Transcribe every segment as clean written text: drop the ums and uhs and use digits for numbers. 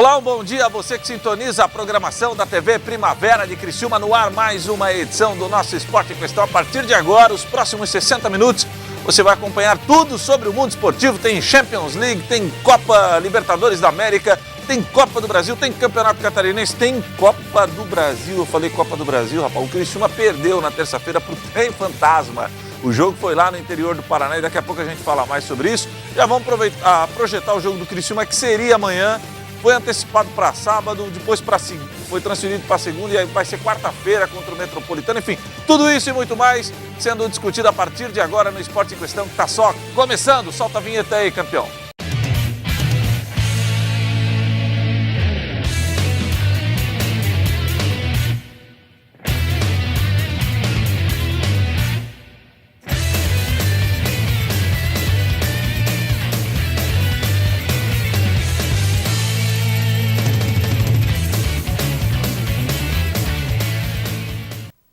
Olá, um bom dia a você que sintoniza a programação da TV Primavera de Criciúma. No ar, mais uma edição do nosso Esporte em Questão. A partir de agora, os próximos 60 minutos, você vai acompanhar tudo sobre o mundo esportivo. Tem Champions League, tem Copa Libertadores da América, tem Copa do Brasil, tem Campeonato Catarinense, tem Copa do Brasil. Eu falei Copa do Brasil, rapaz. O Criciúma perdeu na terça-feira para o Trem Fantasma. O jogo foi lá no interior do Paraná e daqui a pouco a gente fala mais sobre isso. Já vamos projetar o jogo do Criciúma, que seria amanhã. Foi antecipado para sábado, depois foi transferido para segunda e aí vai ser quarta-feira contra o Metropolitano. Enfim, tudo isso e muito mais sendo discutido a partir de agora no Esporte em Questão, que está só começando. Solta a vinheta aí, campeão.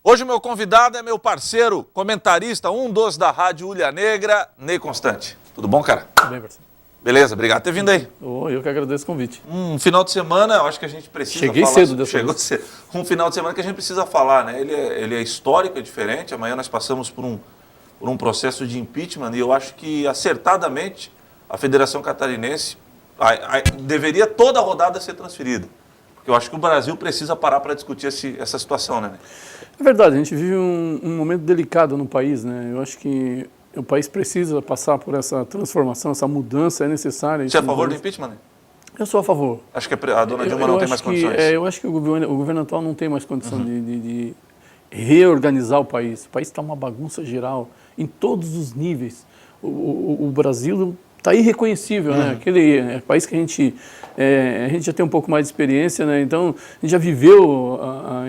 Hoje o meu convidado é meu parceiro, comentarista, um dos da Rádio Ulha Negra, Ney Constante. Tudo bom, cara? Tudo bem, parceiro. Beleza, obrigado por ter vindo aí. Eu que agradeço o convite. Um final de semana, eu acho que a gente precisa Cheguei falar... cedo dessa Chegou vez. cedo. Um final de semana que a gente precisa falar, né? Ele é histórico, é diferente. Amanhã nós passamos por um processo de impeachment e eu acho que, acertadamente, a Federação Catarinense deveria toda a rodada ser transferida. Porque eu acho que o Brasil precisa parar para discutir essa situação, né? É verdade, a gente vive um momento delicado no país, né? Eu acho que o país precisa passar por essa transformação, essa mudança é necessária. Você é a favor do impeachment, né? Eu sou a favor. Acho que a dona Dilma não tem mais condições. Eu acho que o governo atual não tem mais condição de reorganizar o país. O país está uma bagunça geral, em todos os níveis. O Brasil está irreconhecível, né? Aquele país que a gente já tem um pouco mais de experiência, né? Então, a gente já viveu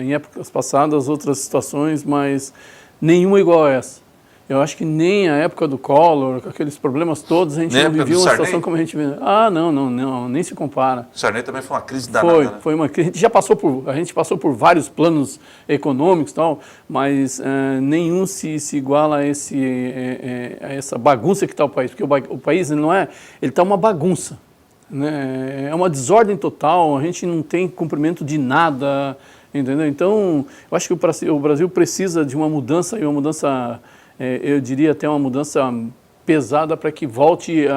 em épocas passadas outras situações, mas nenhuma igual a essa. Eu acho que nem a época do Collor, com aqueles problemas todos, a gente não viveu uma situação como a gente vive. Não, nem se compara. O Sarney também foi uma crise danada, né? Foi uma crise. A gente passou por vários planos econômicos e tal, mas nenhum se iguala a essa bagunça que está o país. Porque o país ele está uma bagunça, né? É uma desordem total, a gente não tem cumprimento de nada, entendeu? Então, eu acho que o Brasil precisa de uma mudança, e uma mudança, eu diria até uma mudança pesada para que volte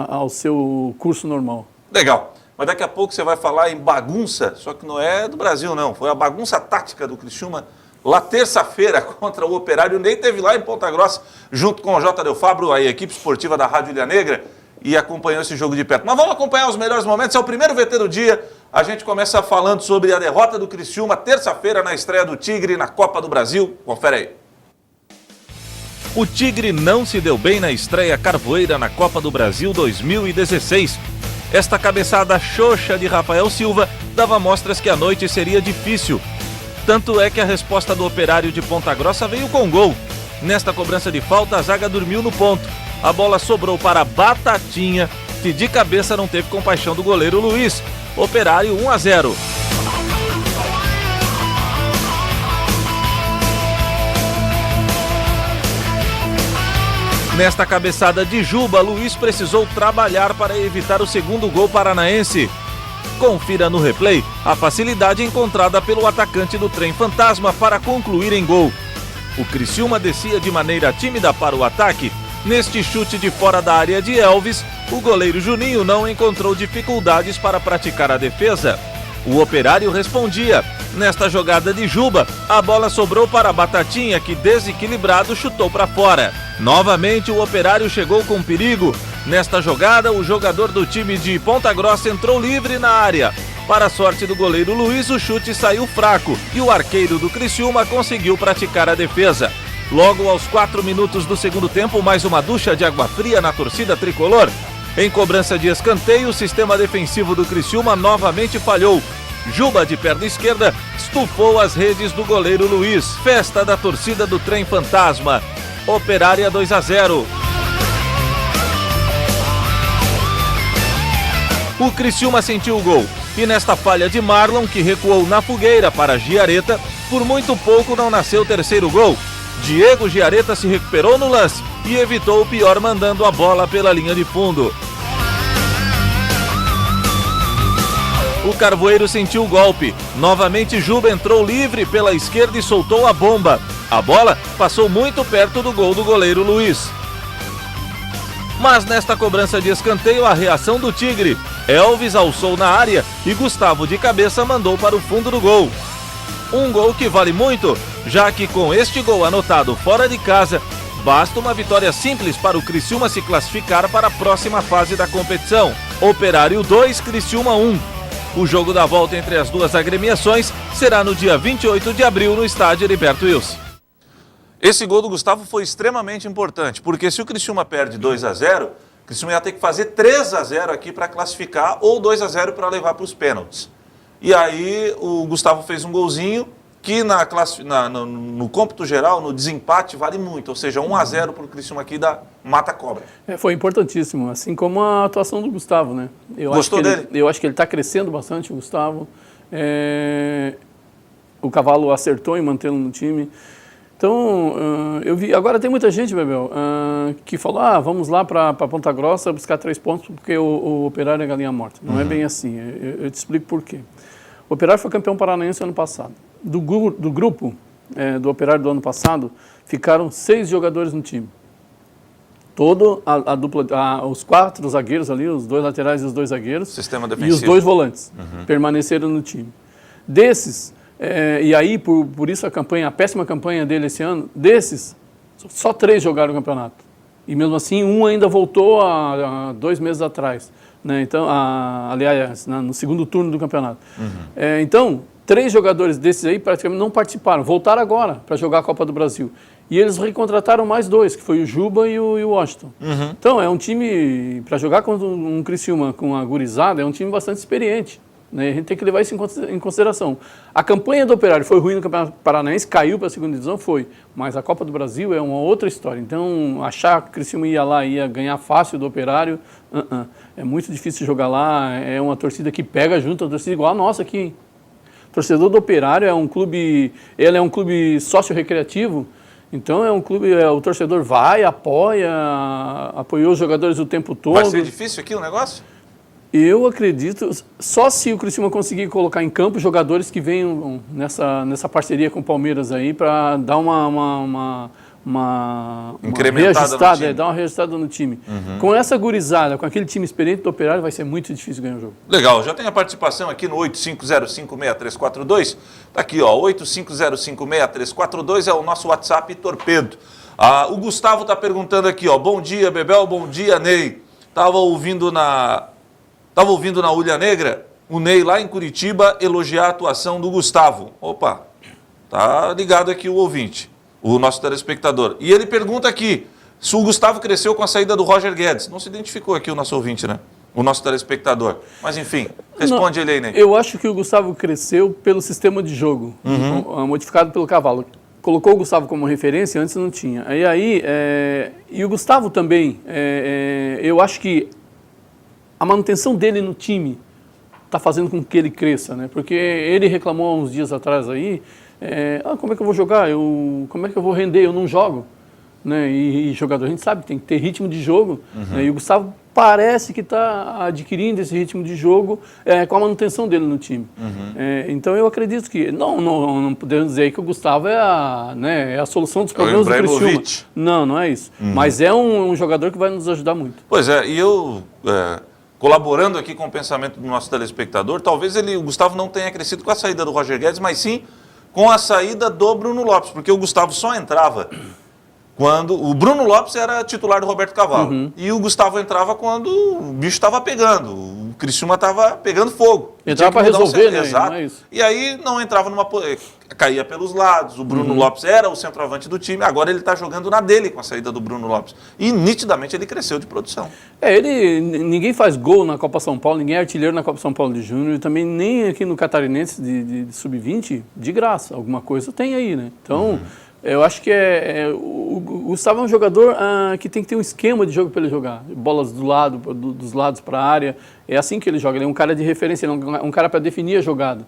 ao seu curso normal. Legal. Mas daqui a pouco você vai falar em bagunça, só que não é do Brasil, não. Foi a bagunça tática do Criciúma lá terça-feira contra o Operário. Nem teve lá em Ponta Grossa, junto com o J. Del Fabro, a equipe esportiva da Rádio Ulha Negra, e acompanhou esse jogo de perto. Mas vamos acompanhar os melhores momentos. É o primeiro VT do dia. A gente começa falando sobre a derrota do Criciúma, terça-feira, na estreia do Tigre na Copa do Brasil. Confere aí. O Tigre não se deu bem na estreia carvoeira na Copa do Brasil 2016. Esta cabeçada xoxa de Rafael Silva dava mostras que a noite seria difícil. Tanto é que a resposta do Operário de Ponta Grossa veio com gol. Nesta cobrança de falta, a zaga dormiu no ponto. A bola sobrou para Batatinha, que de cabeça não teve compaixão do goleiro Luiz. Operário 1-0. Nesta cabeçada de Juba, Luiz precisou trabalhar para evitar o segundo gol paranaense. Confira no replay a facilidade encontrada pelo atacante do Trem Fantasma para concluir em gol. O Criciúma descia de maneira tímida para o ataque. Neste chute de fora da área de Elvis, o goleiro Juninho não encontrou dificuldades para praticar a defesa. O Operário respondia. Nesta jogada de Juba, a bola sobrou para Batatinha, que desequilibrado chutou para fora. Novamente o Operário chegou com perigo. Nesta jogada, o jogador do time de Ponta Grossa entrou livre na área. Para a sorte do goleiro Luiz, o chute saiu fraco e o arqueiro do Criciúma conseguiu praticar a defesa. Logo aos 4 minutos do segundo tempo, mais uma ducha de água fria na torcida tricolor. Em cobrança de escanteio, o sistema defensivo do Criciúma novamente falhou. Juba, de perna esquerda, estufou as redes do goleiro Luiz. Festa da torcida do Trem Fantasma. Operária 2-0. O Criciúma sentiu o gol. E nesta falha de Marlon, que recuou na fogueira para Giareta, por muito pouco não nasceu o terceiro gol. Diego Giareta se recuperou no lance e evitou o pior mandando a bola pela linha de fundo. O Carvoeiro sentiu o golpe. Novamente Juba entrou livre pela esquerda e soltou a bomba. A bola passou muito perto do gol do goleiro Luiz. Mas nesta cobrança de escanteio, a reação do Tigre. Elvis alçou na área e Gustavo de cabeça mandou para o fundo do gol. Um gol que vale muito, já que com este gol anotado fora de casa, basta uma vitória simples para o Criciúma se classificar para a próxima fase da competição. Operário 2, Criciúma 1. O jogo da volta entre as duas agremiações será no dia 28 de abril no estádio Heriberto Wilson. Esse gol do Gustavo foi extremamente importante, porque se o Criciúma perde 2-0, o Criciúma ia ter que fazer 3-0 aqui para classificar ou 2-0 para levar para os pênaltis. E aí o Gustavo fez um golzinho que no cômputo geral, no desempate, vale muito. Ou seja, 1-0 para o Criciúma aqui mata a cobra. Foi importantíssimo, assim como a atuação do Gustavo, né? Gostou dele? Eu acho que ele está crescendo bastante, o Gustavo. O Cavalo acertou em mantê-lo no time. Então, eu vi. Agora tem muita gente, Bebel, que falou: vamos lá para Ponta Grossa buscar 3 pontos porque o Operário é galinha morta. Não é bem assim. Eu te explico por quê. O Operário foi campeão paranaense ano passado. Do grupo do Operário do ano passado, ficaram 6 jogadores no time. A dupla, os 4 zagueiros ali, os 2 laterais e os 2 zagueiros. Sistema defensivo. E os 2 volantes permaneceram no time. Desses, e aí por isso a péssima campanha dele esse ano, desses, só 3 jogaram o campeonato. E mesmo assim, um ainda voltou há 2 meses atrás. Né? Então, aliás, no segundo turno do campeonato. Então, 3 jogadores desses aí praticamente não participaram, voltaram agora para jogar a Copa do Brasil. E eles recontrataram mais 2, que foi o Juba e o Washington. Então, é um time, para jogar com um Criciúma com a gurizada, é um time bastante experiente. Né? A gente tem que levar isso em consideração. A campanha do Operário foi ruim no Campeonato Paranaense, caiu para a segunda divisão, foi. Mas a Copa do Brasil é uma outra história. Então, achar que o Criciúma ia ganhar fácil do Operário, é muito difícil jogar lá. É uma torcida que pega junto, a torcida igual a nossa aqui. O torcedor do Operário é um clube sócio-recreativo. Então, é um clube, o torcedor vai, apoiou os jogadores o tempo todo. Vai ser difícil aqui o negócio? Eu acredito, só se o Criciúma conseguir colocar em campo jogadores que venham nessa parceria com o Palmeiras aí para dar uma reajustada, dar uma reajustada no time. Com essa gurizada, com aquele time experiente do Operário, vai ser muito difícil ganhar o jogo. Legal, já tem a participação aqui no 85056342. Tá aqui, ó, 85056342 é o nosso WhatsApp Torpedo. O Gustavo tá perguntando aqui, ó, bom dia, Bebel, bom dia, Ney. Tava ouvindo na Ulha Negra, o Ney lá em Curitiba elogiar a atuação do Gustavo. Opa, tá ligado aqui o ouvinte, o nosso telespectador. E ele pergunta aqui, se o Gustavo cresceu com a saída do Roger Guedes. Não se identificou aqui o nosso ouvinte, né? O nosso telespectador. Mas enfim, responde ele aí, Ney. Eu acho que o Gustavo cresceu pelo sistema de jogo, modificado pelo Cavalo. Colocou o Gustavo como referência, antes não tinha. E o Gustavo também, eu acho que a manutenção dele no time está fazendo com que ele cresça, né? Porque ele reclamou há uns dias atrás aí, como é que eu vou jogar? Como é que eu vou render? Eu não jogo. Né? E jogador, a gente sabe, tem que ter ritmo de jogo. Né? E o Gustavo parece que está adquirindo esse ritmo de jogo com a manutenção dele no time. Então eu acredito que, não podemos dizer que o Gustavo é a solução dos problemas do Criciúma. Não é isso. Mas é um jogador que vai nos ajudar muito. Pois é, e eu... colaborando aqui com o pensamento do nosso telespectador, talvez o Gustavo não tenha crescido com a saída do Roger Guedes, mas sim com a saída do Bruno Lopes, porque o Gustavo só entrava quando... O Bruno Lopes era titular do Roberto Cavalo, e o Gustavo entrava quando o bicho estava pegando, o Criciúma estava pegando fogo. Entrava para resolver, né? Exato. Não é isso. E aí não entrava caía pelos lados, o Bruno Lopes era o centroavante do time, agora ele está jogando na dele com a saída do Bruno Lopes. E nitidamente ele cresceu de produção. Ninguém faz gol na Copa São Paulo, ninguém é artilheiro na Copa São Paulo de Júnior, e também nem aqui no Catarinense de Sub-20, de graça, alguma coisa tem aí, né? Então, eu acho que o Gustavo é um jogador que tem que ter um esquema de jogo para ele jogar. Bolas dos lados para a área. É assim que ele joga. Ele é um cara de referência, ele é um cara para definir a jogada.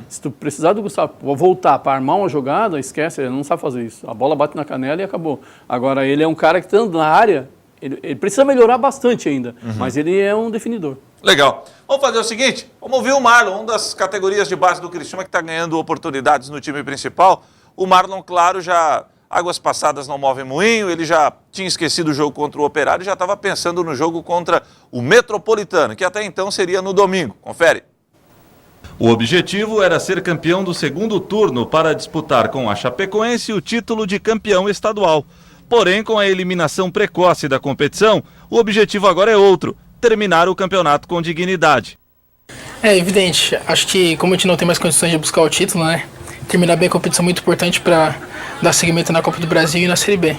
Se tu precisar do Gustavo voltar para armar uma jogada, esquece, ele não sabe fazer isso. A bola bate na canela e acabou. Agora, ele é um cara que estando na área, Ele precisa melhorar bastante ainda, mas ele é um definidor. Legal. Vamos fazer o seguinte, vamos ouvir o Marlon, uma das categorias de base do Criciúma que está ganhando oportunidades no time principal. O Marlon, claro, já águas passadas não movem moinho, ele já tinha esquecido o jogo contra o Operário e já estava pensando no jogo contra o Metropolitano, que até então seria no domingo. Confere. O objetivo era ser campeão do segundo turno para disputar com a Chapecoense o título de campeão estadual. Porém, com a eliminação precoce da competição, o objetivo agora é outro: terminar o campeonato com dignidade. É evidente, acho que como a gente não tem mais condições de buscar o título, né, terminar bem a competição é muito importante para dar seguimento na Copa do Brasil e na Série B.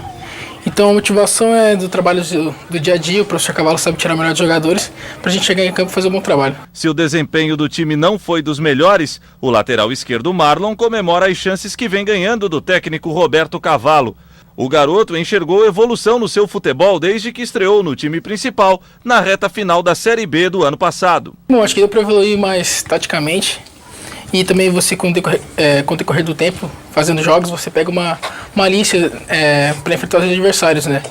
Então a motivação é do trabalho do dia a dia, o professor Cavalo sabe tirar o melhor dos jogadores para a gente chegar em campo e fazer um bom trabalho. Se o desempenho do time não foi dos melhores, o lateral esquerdo Marlon comemora as chances que vem ganhando do técnico Roberto Cavalo. O garoto enxergou evolução no seu futebol desde que estreou no time principal na reta final da Série B do ano passado. Bom, acho que deu para evoluir mais taticamente e também você, com o decorrer do tempo, fazendo jogos, você pega uma malícia para enfrentar os adversários, né?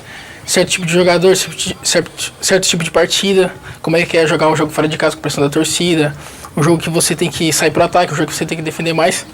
Certo tipo de jogador, certo tipo de partida, como é que é jogar um jogo fora de casa com a pressão da torcida, um jogo que você tem que sair para o ataque, um jogo que você tem que defender mais.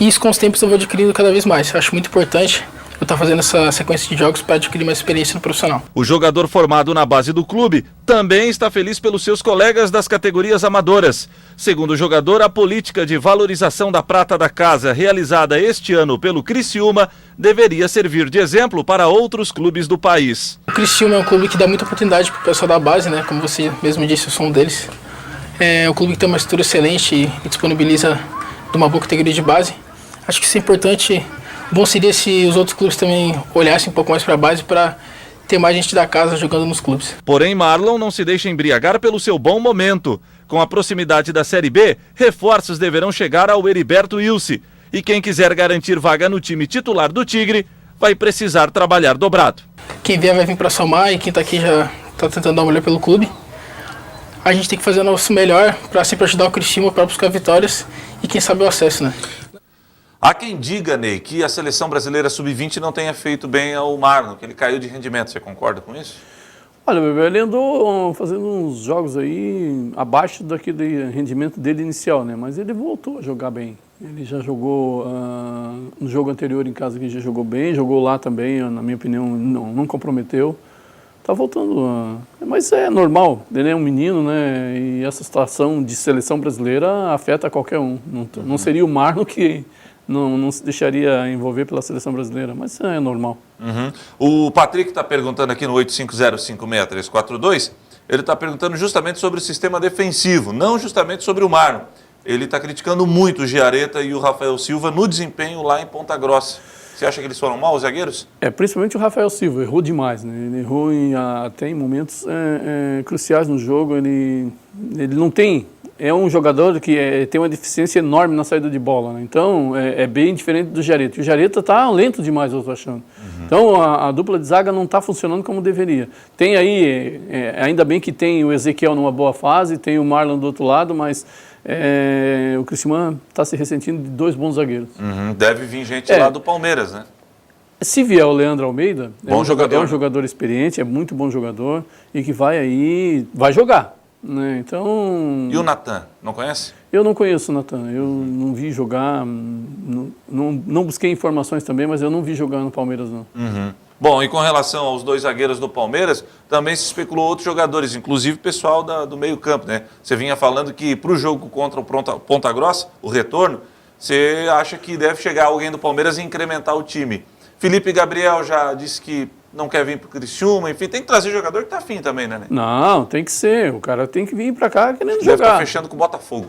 E isso com os tempos eu vou adquirindo cada vez mais. Eu acho muito importante eu estar fazendo essa sequência de jogos para adquirir mais experiência no profissional. O jogador formado na base do clube também está feliz pelos seus colegas das categorias amadoras. Segundo o jogador, a política de valorização da prata da casa realizada este ano pelo Criciúma deveria servir de exemplo para outros clubes do país. O Criciúma é um clube que dá muita oportunidade para o pessoal da base, né? Como você mesmo disse, eu sou um deles. É um clube que tem uma estrutura excelente e disponibiliza de uma boa categoria de base. Acho que isso é importante. Bom seria se os outros clubes também olhassem um pouco mais para a base para ter mais gente da casa jogando nos clubes. Porém, Marlon não se deixa embriagar pelo seu bom momento. Com a proximidade da Série B, reforços deverão chegar ao Heriberto Ilse. E quem quiser garantir vaga no time titular do Tigre vai precisar trabalhar dobrado. Quem vier vai vir para somar e quem está aqui já está tentando dar o melhor pelo clube. A gente tem que fazer o nosso melhor para sempre ajudar o Criciúma para buscar vitórias e quem sabe o acesso, né? Há quem diga, Ney, que a seleção brasileira sub-20 não tenha feito bem ao Marlon, que ele caiu de rendimento. Você concorda com isso? Olha, Bebê, ele andou fazendo uns jogos aí abaixo daquele rendimento dele inicial, né? Mas ele voltou a jogar bem. Ele já jogou no jogo anterior em casa, que já jogou bem, jogou lá também, na minha opinião, não comprometeu. Tá voltando, mas é normal, ele é um menino, né? E essa situação de seleção brasileira afeta qualquer um. Não seria o Marlon que não se deixaria envolver pela seleção brasileira, mas é normal. O Patrick está perguntando aqui no 85056342, ele está perguntando justamente sobre o sistema defensivo, não justamente sobre o Marlon. Ele está criticando muito o Giareta e o Rafael Silva no desempenho lá em Ponta Grossa. Você acha que eles foram mal, os zagueiros? Principalmente o Rafael Silva, errou demais, né? Ele errou até em momentos cruciais no jogo, ele não tem... É um jogador que tem uma deficiência enorme na saída de bola, né? Então é bem diferente do Giareta. E o Giareta está lento demais, eu estou achando. Então a dupla de zaga não está funcionando como deveria. Tem aí, ainda bem que tem o Ezequiel numa boa fase, tem o Marlon do outro lado, mas o Criciúma está se ressentindo de dois bons zagueiros. Deve vir gente lá do Palmeiras, né? Se vier o Leandro Almeida, é um jogador, jogador experiente, é muito bom jogador e que vai jogar. Né? Então... E o Natan, não conhece? Eu não conheço o Natan, eu não vi jogar, não busquei informações também, mas eu não vi jogar no Palmeiras não. Bom, e com relação aos dois zagueiros do Palmeiras, também se especulou outros jogadores, inclusive pessoal do meio campo, né? Você vinha falando que para o jogo contra o Ponta Grossa, o retorno, você acha que deve chegar alguém do Palmeiras e incrementar o time. Felipe Gabriel já disse que não quer vir para o Criciúma, enfim, tem que trazer jogador que está afim também, né? Não, tem que ser, o cara tem que vir para cá querendo jogar. Deve estar fechando com o Botafogo.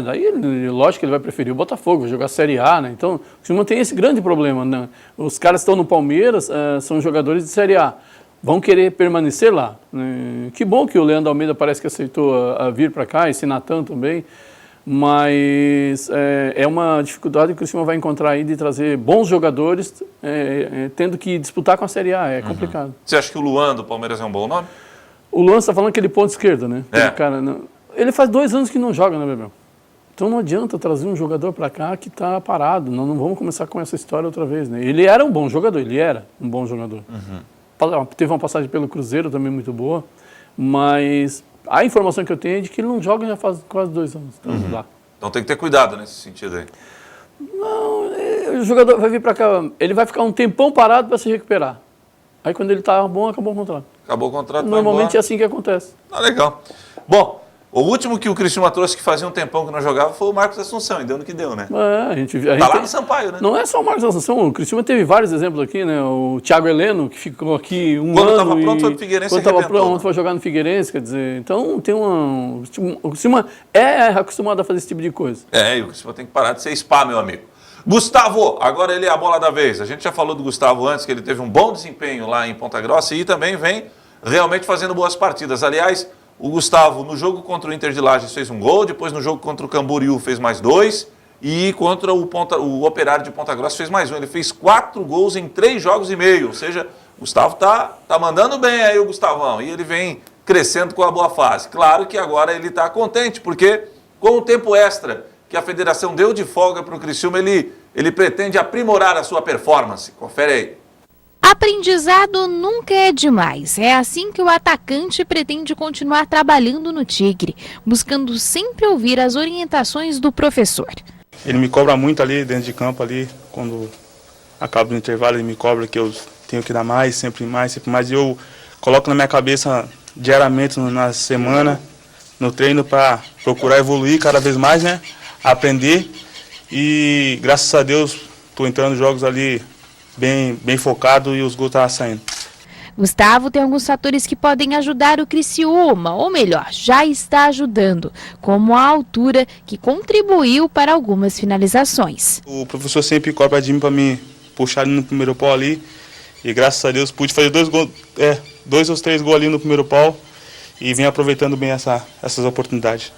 Daí lógico que ele vai preferir o Botafogo, jogar Série A, né? Então, o Criciúma tem esse grande problema, né? Os caras que estão no Palmeiras são jogadores de Série A, vão querer permanecer lá. Né? Que bom que o Leandro Almeida parece que aceitou a vir para cá, esse Natan também. Mas é uma dificuldade que o Criciúma vai encontrar aí de trazer bons jogadores, tendo que disputar com a Série A, é complicado. Você acha que o Luan do Palmeiras é um bom nome? O Luan está falando que ele ponta esquerda, né? Cara, ele faz 2 anos que não joga, né, Bebel? Então não adianta trazer um jogador para cá que está parado, não vamos começar com essa história outra vez, né? Ele era um bom jogador, teve uma passagem pelo Cruzeiro também muito boa, mas a informação que eu tenho é de que ele não joga já faz quase 2 anos. Então, Então tem que ter cuidado nesse sentido aí. Não, o jogador vai vir para cá, ele vai ficar um tempão parado para se recuperar. Aí quando ele está bom, acabou o contrato. Acabou o contrato, Normalmente é assim que acontece. Legal. Bom, o último que o Criciúma trouxe que fazia um tempão que não jogava foi o Marcos Assunção, e deu no que deu, né? A gente Tá lá no Sampaio, né? Não é só o Marcos Assunção, o Criciúma teve vários exemplos aqui, né? O Thiago Heleno, que ficou aqui um Quando ano. estava pronto foi pro Figueirense. Quando estava pronto foi jogar no Figueirense, quer dizer. Então tem o Criciúma é acostumado a fazer esse tipo de coisa. E o Criciúma tem que parar de ser spa, meu amigo. Gustavo, agora ele é a bola da vez. A gente já falou do Gustavo antes, que ele teve um bom desempenho lá em Ponta Grossa e também vem realmente fazendo boas partidas. Aliás, o Gustavo, no jogo contra o Inter de Lages, fez um gol, depois no jogo contra o Camboriú fez mais 2 e contra o Operário de Ponta Grossa fez mais 1. Ele fez 4 gols em 3 jogos e meio, ou seja, o Gustavo tá mandando bem aí o Gustavão e ele vem crescendo com a boa fase. Claro que agora ele está contente, porque com o tempo extra que a federação deu de folga para o Criciúma, ele pretende aprimorar a sua performance. Confere aí. Aprendizado nunca é demais. É assim que o atacante pretende continuar trabalhando no Tigre, buscando sempre ouvir as orientações do professor. Ele me cobra muito ali dentro de campo, ali, quando acaba o intervalo, ele me cobra que eu tenho que dar mais, sempre mais, sempre mais. E eu coloco na minha cabeça diariamente na semana, no treino, para procurar evoluir cada vez mais, né? Aprender. E graças a Deus estou entrando nos jogos ali bem focado e os gols estão saindo. Gustavo tem alguns fatores que podem ajudar o Criciúma, ou melhor, já está ajudando, como a altura, que contribuiu para algumas finalizações. O professor sempre cobra de mim para me puxar ali no primeiro pau ali, e graças a Deus pude fazer 2 ou 3 gols ali no primeiro pau e venho aproveitando bem essas oportunidades.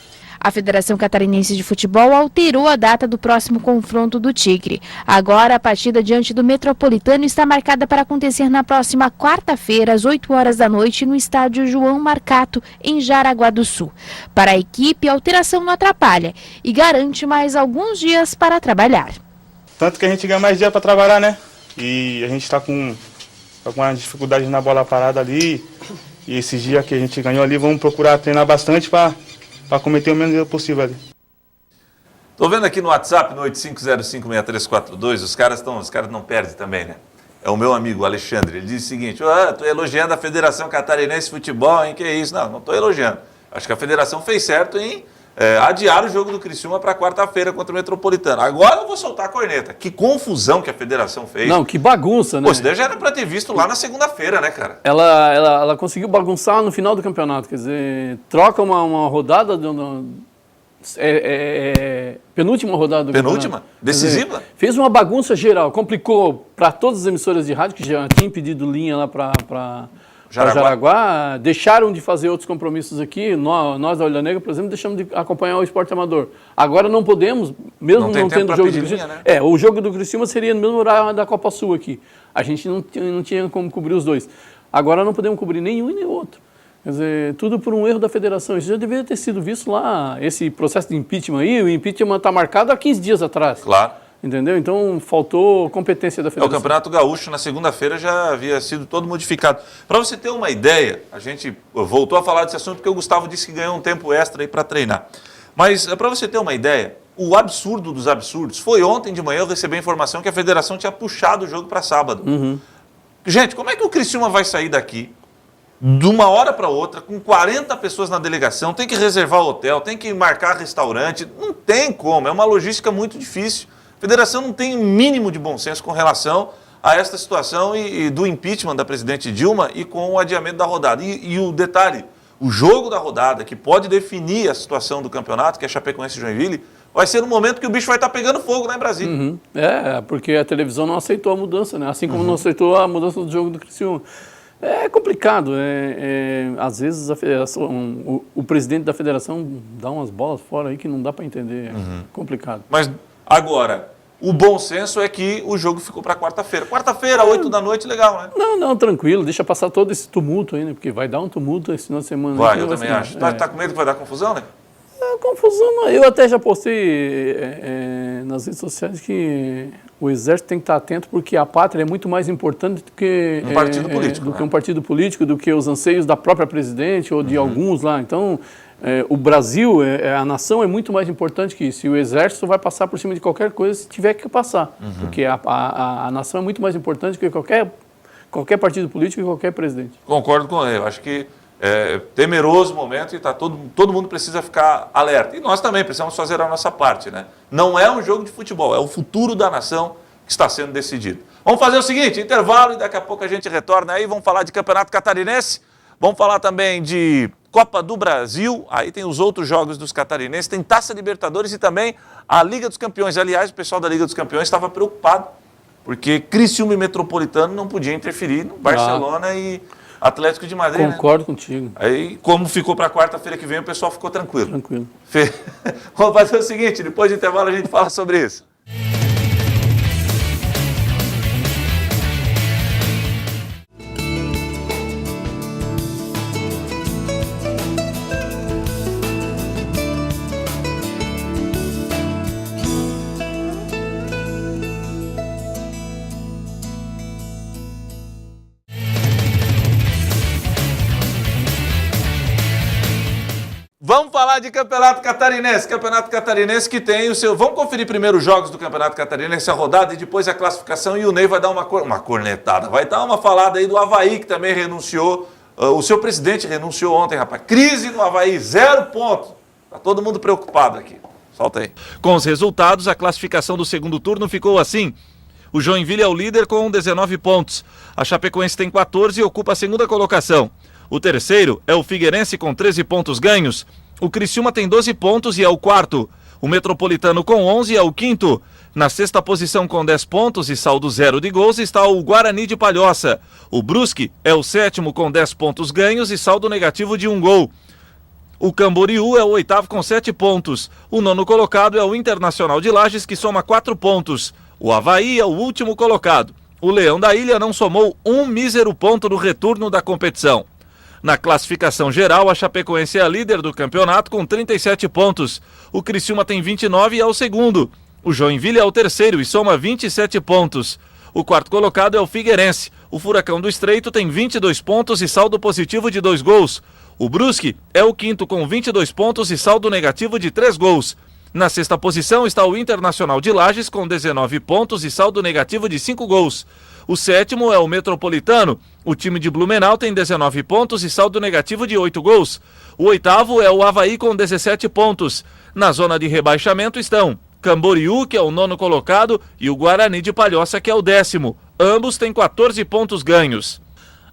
A Federação Catarinense de Futebol alterou a data do próximo confronto do Tigre. Agora, a partida diante do Metropolitano está marcada para acontecer na próxima quarta-feira, às 8 horas da noite, no estádio João Marcato, em Jaraguá do Sul. Para a equipe, a alteração não atrapalha e garante mais alguns dias para trabalhar. Tanto que a gente ganha mais dia para trabalhar, né? E a gente está com uma dificuldade na bola parada ali. E esses dias que a gente ganhou ali, vamos procurar treinar bastante para cometer o menos erro possível ali. Tô vendo aqui no WhatsApp, no 85056342, os caras não perdem também, né? É o meu amigo Alexandre, ele diz o seguinte: tô elogiando a Federação Catarinense de Futebol, hein? Que é isso? Não tô elogiando. Acho que a federação fez certo em adiar o jogo do Criciúma para quarta-feira contra o Metropolitano. Agora eu vou soltar a corneta. Que confusão que a federação fez. Não, que bagunça, né? Pô, isso daí já era para ter visto lá na segunda-feira, né, cara? Ela conseguiu bagunçar no final do campeonato, quer dizer, troca uma rodada, penúltima rodada do Penúltima? campeonato. Decisiva? Dizer, fez uma bagunça geral, complicou para todas as emissoras de rádio, que já tinham pedido linha lá para Jaraguá, deixaram de fazer outros compromissos aqui. Nós da Olha Negra, por exemplo, deixamos de acompanhar o esporte amador. Agora não podemos, mesmo não tendo o jogo do Criciúma. Né? O jogo do Criciúma seria no mesmo horário da Copa Sul aqui. A gente não tinha como cobrir os dois. Agora não podemos cobrir nenhum e nem outro. Quer dizer, tudo por um erro da federação. Isso já deveria ter sido visto lá, esse processo de impeachment aí. O impeachment está marcado há 15 dias atrás. Claro. Entendeu? Então, faltou competência da federação. O Campeonato Gaúcho, na segunda-feira, já havia sido todo modificado. Para você ter uma ideia, a gente voltou a falar desse assunto porque o Gustavo disse que ganhou um tempo extra aí para treinar. Mas, para você ter uma ideia, o absurdo dos absurdos foi ontem de manhã eu recebi a informação que a federação tinha puxado o jogo para sábado. Uhum. Gente, como é que o Criciúma vai sair daqui de uma hora para outra, com 40 pessoas na delegação, tem que reservar hotel, tem que marcar restaurante? Não tem como, é uma logística muito difícil. A federação não tem o mínimo de bom senso com relação a esta situação e do impeachment da presidente Dilma e com o adiamento da rodada. E o detalhe, o jogo da rodada, que pode definir a situação do campeonato, que é Chapecoense e Joinville, vai ser no momento que o bicho vai estar pegando fogo lá em Brasília. Uhum. Porque a televisão não aceitou a mudança, né? Assim como não aceitou a mudança do jogo do Criciúma. É complicado, às vezes o presidente da federação dá umas bolas fora aí que não dá para entender, complicado. Mas agora, o bom senso é que o jogo ficou para quarta-feira. Quarta-feira, 8 da noite, legal, né? Não, tranquilo, deixa passar todo esse tumulto aí, né? Porque vai dar um tumulto esse final de semana. Vai, eu também acho. Tá com medo que vai dar confusão, né? É confusão. Eu até já postei nas redes sociais que o Exército tem que estar atento porque a pátria é muito mais importante do que um partido político, que um partido político, do que os anseios da própria presidente ou de alguns lá. Então, o Brasil, a nação é muito mais importante que isso. E o Exército vai passar por cima de qualquer coisa se tiver que passar. Porque a nação é muito mais importante que qualquer partido político e qualquer presidente. Concordo com ele. Eu acho que é temeroso o momento e todo mundo precisa ficar alerta. E nós também precisamos fazer a nossa parte, né? Não é um jogo de futebol, é o futuro da nação que está sendo decidido. Vamos fazer o seguinte, intervalo e daqui a pouco a gente retorna aí, vamos falar de Campeonato Catarinense, vamos falar também de Copa do Brasil, aí tem os outros jogos dos catarinenses, tem Taça Libertadores e também a Liga dos Campeões. Aliás, o pessoal da Liga dos Campeões estava preocupado, porque Criciúma e Metropolitano não podia interferir no Barcelona e Atlético de Madrid. Concordo contigo. Aí, como ficou para quarta-feira que vem, o pessoal ficou tranquilo. Tranquilo. Vamos fazer o seguinte, depois do intervalo a gente fala sobre isso. Vamos falar de Campeonato Catarinense. Campeonato Catarinense que tem o seu... Vamos conferir primeiro os jogos do Campeonato Catarinense, a rodada e depois a classificação. E o Ney vai dar uma cornetada. Vai dar uma falada aí do Avaí, que também renunciou. O seu presidente renunciou ontem, rapaz. Crise no Avaí, 0 pontos. Tá todo mundo preocupado aqui. Solta aí. Com os resultados, a classificação do segundo turno ficou assim. O Joinville é o líder com 19 pontos. A Chapecoense tem 14 e ocupa a segunda colocação. O terceiro é o Figueirense com 13 pontos ganhos. O Criciúma tem 12 pontos e é o quarto. O Metropolitano com 11 é o quinto. Na sexta posição com 10 pontos e saldo 0 de gols está o Guarani de Palhoça. O Brusque é o sétimo com 10 pontos ganhos e saldo negativo de 1 gol. O Camboriú é o oitavo com 7 pontos. O nono colocado é o Internacional de Lages, que soma 4 pontos. O Avaí é o último colocado. O Leão da Ilha não somou um mísero ponto no retorno da competição. Na classificação geral, a Chapecoense é a líder do campeonato com 37 pontos. O Criciúma tem 29 e é o segundo. O Joinville é o terceiro e soma 27 pontos. O quarto colocado é o Figueirense. O Furacão do Estreito tem 22 pontos e saldo positivo de 2 gols. O Brusque é o quinto com 22 pontos e saldo negativo de 3 gols. Na sexta posição está o Internacional de Lages com 19 pontos e saldo negativo de 5 gols. O sétimo é o Metropolitano. O time de Blumenau tem 19 pontos e saldo negativo de 8 gols. O oitavo é o Avaí com 17 pontos. Na zona de rebaixamento estão Camboriú, que é o nono colocado, e o Guarani de Palhoça, que é o 10º. Ambos têm 14 pontos ganhos.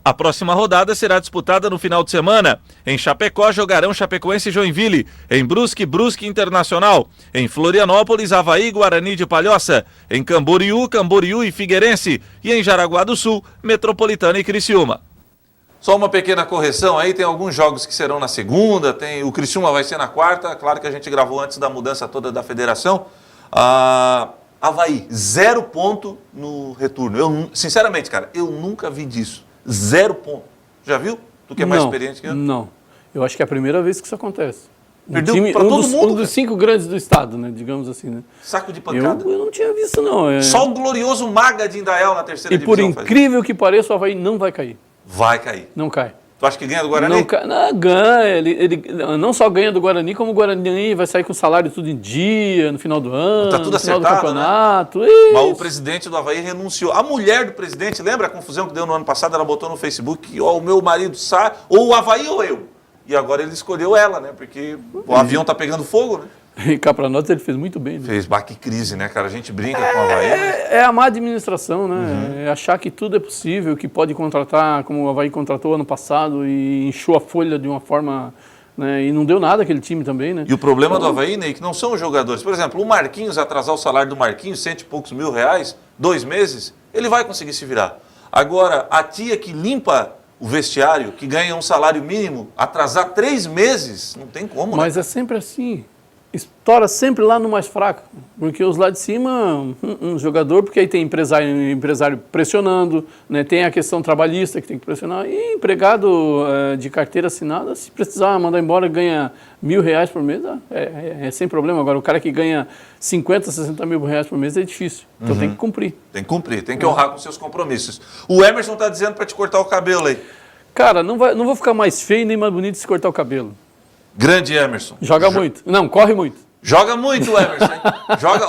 A próxima rodada será disputada no final de semana. Em Chapecó jogarão Chapecoense e Joinville. Em Brusque, Brusque Internacional. Em Florianópolis, Avaí, Guarani de Palhoça. Em Camboriú, Camboriú e Figueirense. E em Jaraguá do Sul, Metropolitana e Criciúma. Só uma pequena correção aí, tem alguns jogos que serão na segunda, o Criciúma vai ser na quarta, claro que a gente gravou antes da mudança toda da federação. Avaí, 0 ponto no retorno. Sinceramente, cara, eu nunca vi disso. 0 ponto. Já viu? Tu que é mais experiente que eu? Não. Eu acho que é a primeira vez que isso acontece. Perdeu para todo mundo? Um dos 5 grandes do estado, né? Digamos assim, né? Saco de pancada. Eu não tinha visto, não. Só o glorioso Maga de Indaial na terceira divisão. E por incrível que pareça, o Avaí não vai cair. Vai cair. Não cai. Tu acha que ganha do Guarani? Não, ganha. Ele não só ganha do Guarani, como o Guarani vai sair com o salário tudo em dia, no final do ano, tá tudo no final acertado, do campeonato. Né? Mas o presidente do Avaí renunciou. A mulher do presidente, lembra a confusão que deu no ano passado? Ela botou no Facebook que o meu marido sai, ou o Avaí ou eu. E agora ele escolheu ela, né? Porque o avião tá pegando fogo, né? E cá pra nós ele fez muito bem. Né? Fez, que crise, né, cara? A gente brinca com o Avaí. É a má administração, né? É achar que tudo é possível, que pode contratar, como o Avaí contratou ano passado e inchou a folha de uma forma... Né? E não deu nada aquele time também, né? E o problema do Avaí, Ney, que não são os jogadores. Por exemplo, o Marquinhos, atrasar o salário do Marquinhos, 100 e poucos mil reais, 2 meses, ele vai conseguir se virar. Agora, a tia que limpa o vestiário, que ganha um salário mínimo, atrasar 3 meses, não tem como, Mas né? é sempre assim. estoura sempre lá no mais fraco, porque os lá de cima, um jogador, porque aí tem empresário pressionando, né, tem a questão trabalhista que tem que pressionar, e empregado de carteira assinada, se precisar mandar embora, ganha R$1.000 por mês, é sem problema. Agora, o cara que ganha 50, 60 mil reais por mês é difícil, então tem que cumprir. Tem que cumprir, tem que honrar com seus compromissos. O Emerson está dizendo para te cortar o cabelo aí. Cara, não vou ficar mais feio nem mais bonito se cortar o cabelo. Grande Emerson. Joga muito. Não, corre muito. Joga muito, Emerson. Hein? Joga.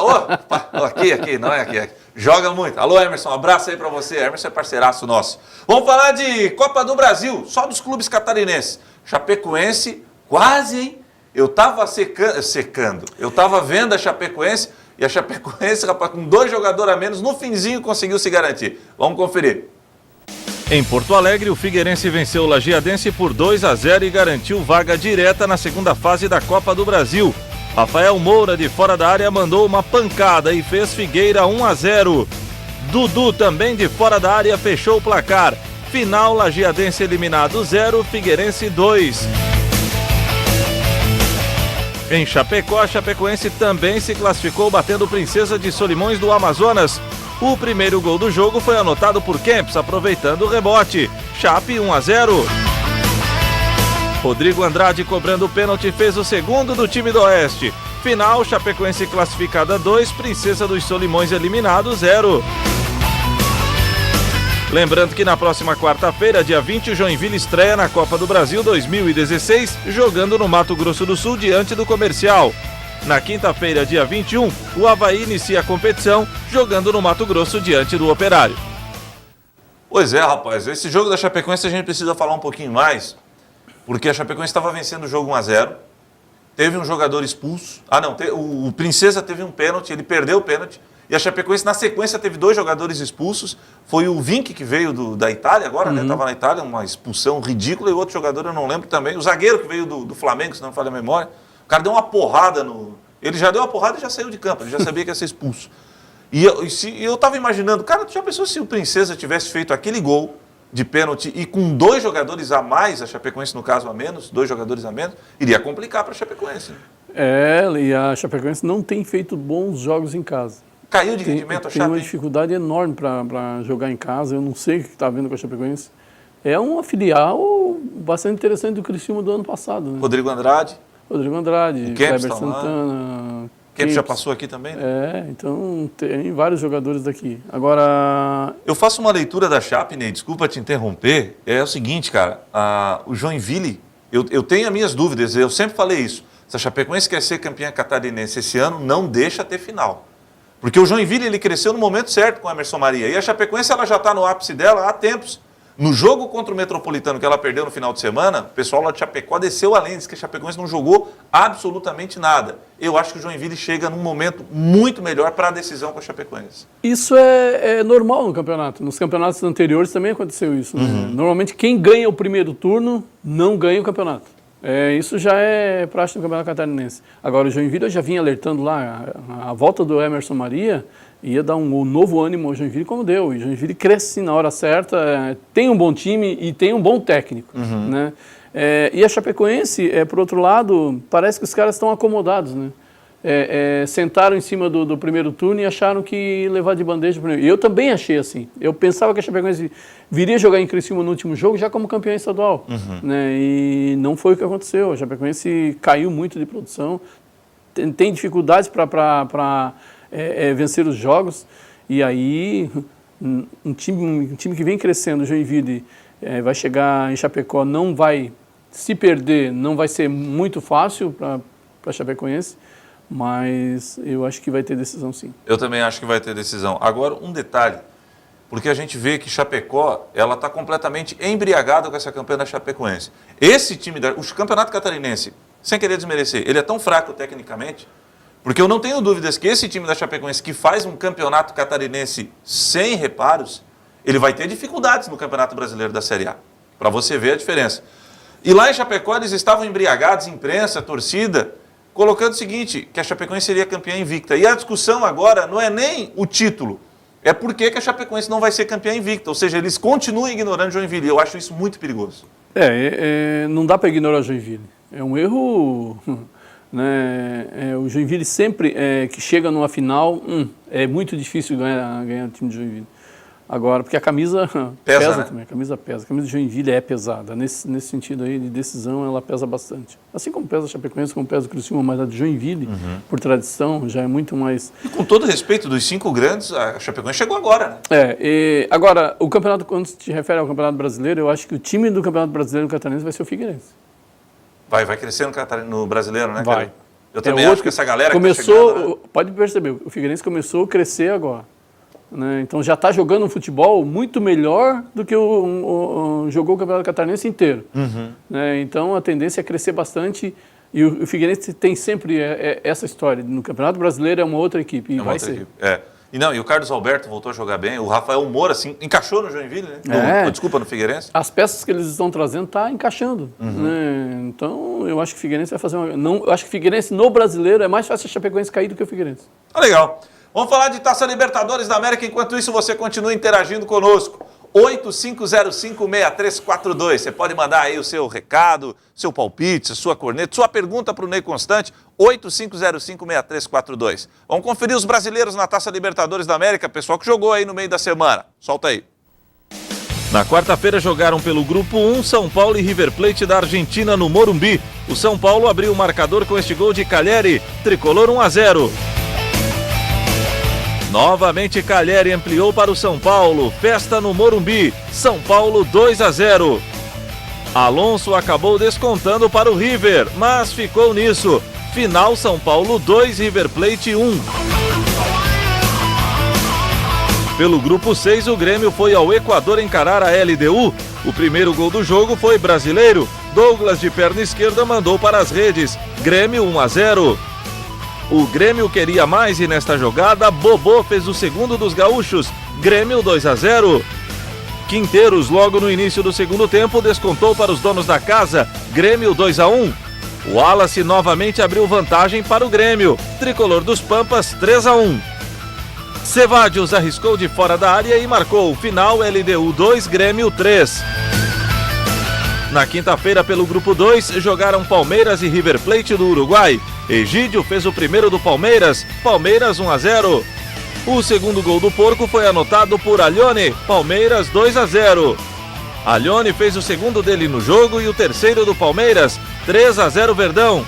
Aqui, não é aqui. Joga muito. Alô, Emerson, um abraço aí pra você. Emerson é parceiraço nosso. Vamos falar de Copa do Brasil, só dos clubes catarinenses. Chapecoense, quase, hein? Eu tava secando. Eu tava vendo a Chapecoense e a Chapecoense, rapaz, com 2 jogadores a menos, no finzinho conseguiu se garantir. Vamos conferir. Em Porto Alegre, o Figueirense venceu o Lajeadense por 2-0 e garantiu vaga direta na segunda fase da Copa do Brasil. Rafael Moura, de fora da área, mandou uma pancada e fez Figueira 1-0. Dudu, também de fora da área, fechou o placar. Final, Lajeadense eliminado 0, Figueirense 2. Em Chapecó, a Chapecoense também se classificou batendo Princesa de Solimões do Amazonas. O primeiro gol do jogo foi anotado por Kempis, aproveitando o rebote. Chape 1-0. Rodrigo Andrade, cobrando o pênalti, fez o segundo do time do Oeste. Final, Chapecoense classificada 2, Princesa dos Solimões eliminado 0. Lembrando que na próxima quarta-feira, dia 20, o Joinville estreia na Copa do Brasil 2016, jogando no Mato Grosso do Sul diante do Comercial. Na quinta-feira, dia 21, o Avaí inicia a competição, jogando no Mato Grosso diante do Operário. Pois é, rapaz, esse jogo da Chapecoense a gente precisa falar um pouquinho mais, porque a Chapecoense estava vencendo o jogo 1-0, teve um jogador expulso, o Princesa teve um pênalti, ele perdeu o pênalti, e a Chapecoense na sequência teve 2 jogadores expulsos, foi o Vink que veio da Itália agora, né, estava na Itália, uma expulsão ridícula, e o outro jogador eu não lembro também, o zagueiro que veio do Flamengo, se não me falha a memória, o cara deu uma porrada ele já deu uma porrada e já saiu de campo, ele já sabia que ia ser expulso. E eu estava imaginando, cara, tu já pensou se o Princesa tivesse feito aquele gol de pênalti e com 2 jogadores a mais, a Chapecoense no caso a menos, 2 jogadores a menos, iria complicar para a Chapecoense. E a Chapecoense não tem feito bons jogos em casa. Caiu de rendimento a Chape? Tem uma dificuldade enorme para jogar em casa, eu não sei o que está vendo com a Chapecoense. É uma filial bastante interessante do Criciúma do ano passado. Né? Rodrigo Andrade, Kleber Santana. Kempis já passou aqui também, né? Então tem vários jogadores daqui. Agora... Eu faço uma leitura da Chape, Ney, desculpa te interromper, é o seguinte, cara, o Joinville, eu tenho as minhas dúvidas, eu sempre falei isso, se a Chapecoense quer ser campeã catarinense esse ano, não deixa ter final. Porque o Joinville, ele cresceu no momento certo com a Emerson Maria, e a Chapecoense, ela já está no ápice dela há tempos. No jogo contra o Metropolitano que ela perdeu no final de semana, o pessoal lá de Chapecó desceu além, disse que a Chapecoense não jogou absolutamente nada. Eu acho que o Joinville chega num momento muito melhor para a decisão com a Chapecoense. Isso é normal no campeonato. Nos campeonatos anteriores também aconteceu isso. Né? Normalmente quem ganha o primeiro turno não ganha o campeonato. Isso já é prática no campeonato catarinense. Agora o Joinville eu já vinha alertando lá, a volta do Emerson Maria ia dar um novo ânimo ao Joinville como deu. E o Joinville cresce na hora certa, tem um bom time e tem um bom técnico. Né? E a Chapecoense, por outro lado, parece que os caras estão acomodados. Né? Sentaram em cima do primeiro turno e acharam que ia levar de bandeja o primeiro. E eu também achei assim. Eu pensava que a Chapecoense viria jogar em Criciúma no último jogo já como campeã estadual. Né? E não foi o que aconteceu. A Chapecoense caiu muito de produção, tem dificuldades para vencer os jogos, e aí um time que vem crescendo, o Joinville, vai chegar em Chapecó, não vai se perder, não vai ser muito fácil para a Chapecoense, mas eu acho que vai ter decisão sim. Eu também acho que vai ter decisão. Agora, um detalhe, porque a gente vê que Chapecó, ela está completamente embriagada com essa campanha da Chapecoense. Esse time, o campeonato catarinense, sem querer desmerecer, ele é tão fraco tecnicamente, porque eu não tenho dúvidas que esse time da Chapecoense, que faz um campeonato catarinense sem reparos, ele vai ter dificuldades no Campeonato Brasileiro da Série A, para você ver a diferença. E lá em Chapecó eles estavam embriagados, imprensa, torcida, colocando o seguinte, que a Chapecoense seria campeã invicta. E a discussão agora não é nem o título, é por que a Chapecoense não vai ser campeã invicta. Ou seja, eles continuam ignorando o Joinville. Eu acho isso muito perigoso. Não dá para ignorar o Joinville. É um erro né? O Joinville sempre que chega numa final, é muito difícil ganhar o time de Joinville. Agora, porque a camisa pesa, né? Também, a camisa pesa. A camisa de Joinville é pesada. Nesse sentido aí de decisão, ela pesa bastante. Assim como pesa a Chapecoense, como pesa o Criciúma, mas a de Joinville, por tradição, já é muito mais... E com todo respeito dos 5 grandes, a Chapecoense chegou agora, né? Agora, o campeonato, quando se refere ao Campeonato Brasileiro, eu acho que o time do Campeonato Brasileiro catarinense vai ser o Figueirense. Vai crescer no brasileiro, né, Vai. cara? Eu também acho que essa galera começou, que tá chegando, né? Pode perceber, o Figueirense começou a crescer agora. Né? Então já está jogando um futebol muito melhor do que jogou o Campeonato Catarinense inteiro. Né? Então a tendência é crescer bastante e o Figueirense tem sempre essa história. No Campeonato Brasileiro é uma outra equipe e vai ser. E o Carlos Alberto voltou a jogar bem, o Rafael Moura assim, encaixou no Joinville, né? No Figueirense. As peças que eles estão trazendo tá encaixando. Né? Então eu acho que o Figueirense vai fazer eu acho que o Figueirense no Brasileiro é mais fácil a Chapecoense cair do que o Figueirense. Legal. Vamos falar de Taça Libertadores da América, enquanto isso você continua interagindo conosco. 8505-6342. Você pode mandar aí o seu recado, seu palpite, sua corneta, sua pergunta para o Ney Constante, 8505-6342. Vamos conferir os brasileiros na Taça Libertadores da América, pessoal que jogou aí no meio da semana. Solta aí. Na quarta-feira jogaram pelo Grupo 1 São Paulo e River Plate da Argentina no Morumbi. O São Paulo abriu o marcador com este gol de Calleri, tricolor 1-0. Novamente Calleri ampliou para o São Paulo, festa no Morumbi, São Paulo 2-0. Alonso acabou descontando para o River, mas ficou nisso. Final São Paulo 2, River Plate 1. Pelo Grupo 6, o Grêmio foi ao Equador encarar a LDU. O primeiro gol do jogo foi brasileiro. Douglas de perna esquerda mandou para as redes. Grêmio 1-0. O Grêmio queria mais e nesta jogada, Bobô fez o segundo dos gaúchos, Grêmio 2-0. Quinteiros, logo no início do segundo tempo, descontou para os donos da casa, Grêmio 2-1. O Wallace novamente abriu vantagem para o Grêmio, tricolor dos Pampas 3-1. Cevadios arriscou de fora da área e marcou, final LDU 2, Grêmio 3. Na quinta-feira, pelo Grupo 2, jogaram Palmeiras e River Plate do Uruguai. Egídio fez o primeiro do Palmeiras, Palmeiras 1-0. O segundo gol do Porco foi anotado por Allione, Palmeiras 2-0. Allione fez o segundo dele no jogo e o terceiro do Palmeiras, 3-0 Verdão.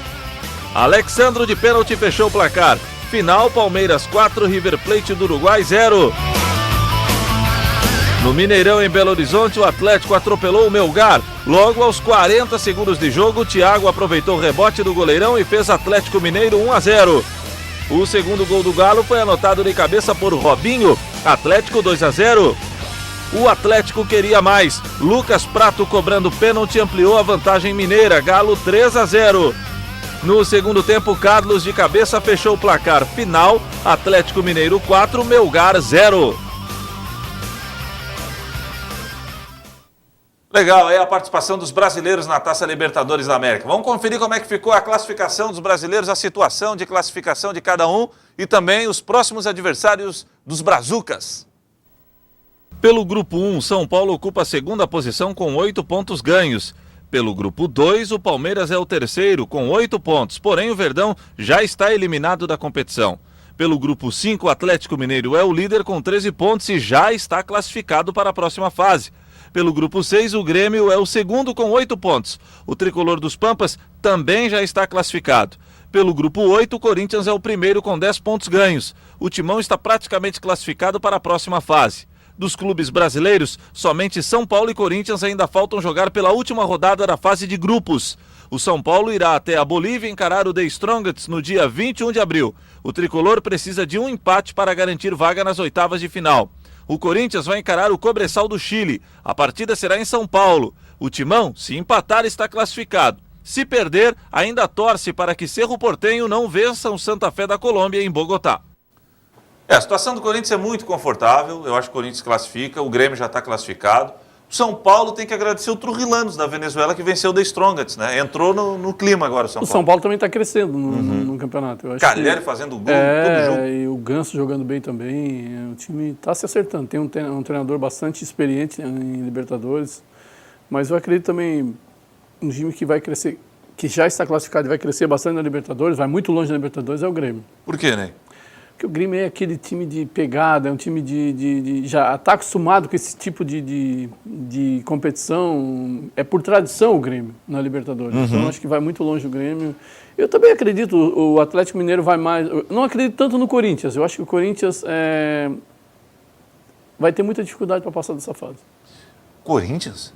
Alexandro de pênalti fechou o placar. Final, Palmeiras 4, River Plate do Uruguai 0. No Mineirão, em Belo Horizonte, o Atlético atropelou o Melgar. Logo aos 40 segundos de jogo, o Thiago aproveitou o rebote do goleirão e fez Atlético Mineiro 1-0. O segundo gol do Galo foi anotado de cabeça por Robinho, Atlético 2-0. O Atlético queria mais. Lucas Prato cobrando pênalti ampliou a vantagem mineira, Galo 3-0. No segundo tempo, Carlos de cabeça fechou o placar. Final, Atlético Mineiro 4, Melgar 0. Legal, é a participação dos brasileiros na Taça Libertadores da América. Vamos conferir como é que ficou a classificação dos brasileiros, a situação de classificação de cada um e também os próximos adversários dos brazucas. Pelo Grupo 1, São Paulo ocupa a segunda posição com 8 pontos ganhos. Pelo Grupo 2, o Palmeiras é o terceiro com 8 pontos, porém o Verdão já está eliminado da competição. Pelo Grupo 5, o Atlético Mineiro é o líder com 13 pontos e já está classificado para a próxima fase. Pelo Grupo 6, o Grêmio é o segundo com 8 pontos. O tricolor dos Pampas também já está classificado. Pelo Grupo 8, o Corinthians é o primeiro com 10 pontos ganhos. O Timão está praticamente classificado para a próxima fase. Dos clubes brasileiros, somente São Paulo e Corinthians ainda faltam jogar pela última rodada da fase de grupos. O São Paulo irá até a Bolívia encarar o The Strongest no dia 21 de abril. O tricolor precisa de um empate para garantir vaga nas oitavas de final. O Corinthians vai encarar o Cobresal do Chile. A partida será em São Paulo. O Timão, se empatar, está classificado. Se perder, ainda torce para que Cerro Porteño não vença o Santa Fé da Colômbia em Bogotá. A situação do Corinthians é muito confortável. Eu acho que o Corinthians classifica, o Grêmio já está classificado. O São Paulo tem que agradecer o Trujillanus da Venezuela que venceu o The Strongest, né? Entrou no clima agora o São Paulo. O São Paulo também está crescendo no campeonato. Calleri fazendo gol todo jogo. E o Ganso jogando bem também. O time está se acertando. Tem um treinador bastante experiente em Libertadores. Mas eu acredito também um time que vai crescer que já está classificado e vai crescer bastante na Libertadores, vai muito longe na Libertadores, é o Grêmio. Por quê, Ney? Porque o Grêmio é aquele time de pegada, é um time já está acostumado com esse tipo de competição. É por tradição o Grêmio na Libertadores. Então acho que vai muito longe o Grêmio. Eu também acredito, o Atlético Mineiro vai mais. Eu não acredito tanto no Corinthians. Eu acho que o Corinthians vai ter muita dificuldade para passar dessa fase. Corinthians?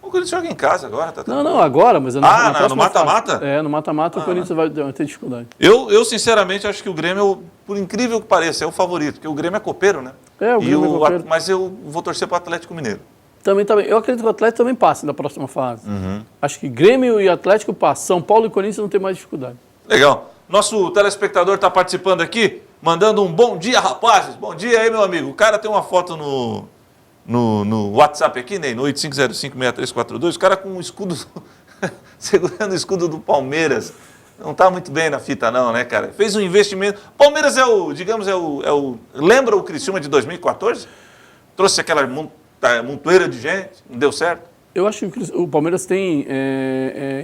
O Corinthians joga em casa agora, tá? Não, agora, mas no próxima mata-mata? fase. No mata-mata o Corinthians vai ter dificuldade. Eu, sinceramente, acho que o Grêmio, por incrível que pareça, é o favorito, porque o Grêmio é copeiro, né? O Grêmio é copeiro. Mas eu vou torcer para o Atlético Mineiro. Também. Eu acredito que o Atlético também passe da próxima fase. Acho que Grêmio e Atlético passam. São Paulo e Corinthians não tem mais dificuldade. Legal. Nosso telespectador está participando aqui, mandando um bom dia, rapazes. Bom dia aí, meu amigo. O cara tem uma foto no WhatsApp aqui, Ney, no 85056342, o cara com um escudo, segurando o escudo do Palmeiras. Não está muito bem na fita não, né, cara? Fez um investimento. Palmeiras lembra o Criciúma de 2014? Trouxe aquela montoeira de gente, não deu certo? Eu acho que o Palmeiras tem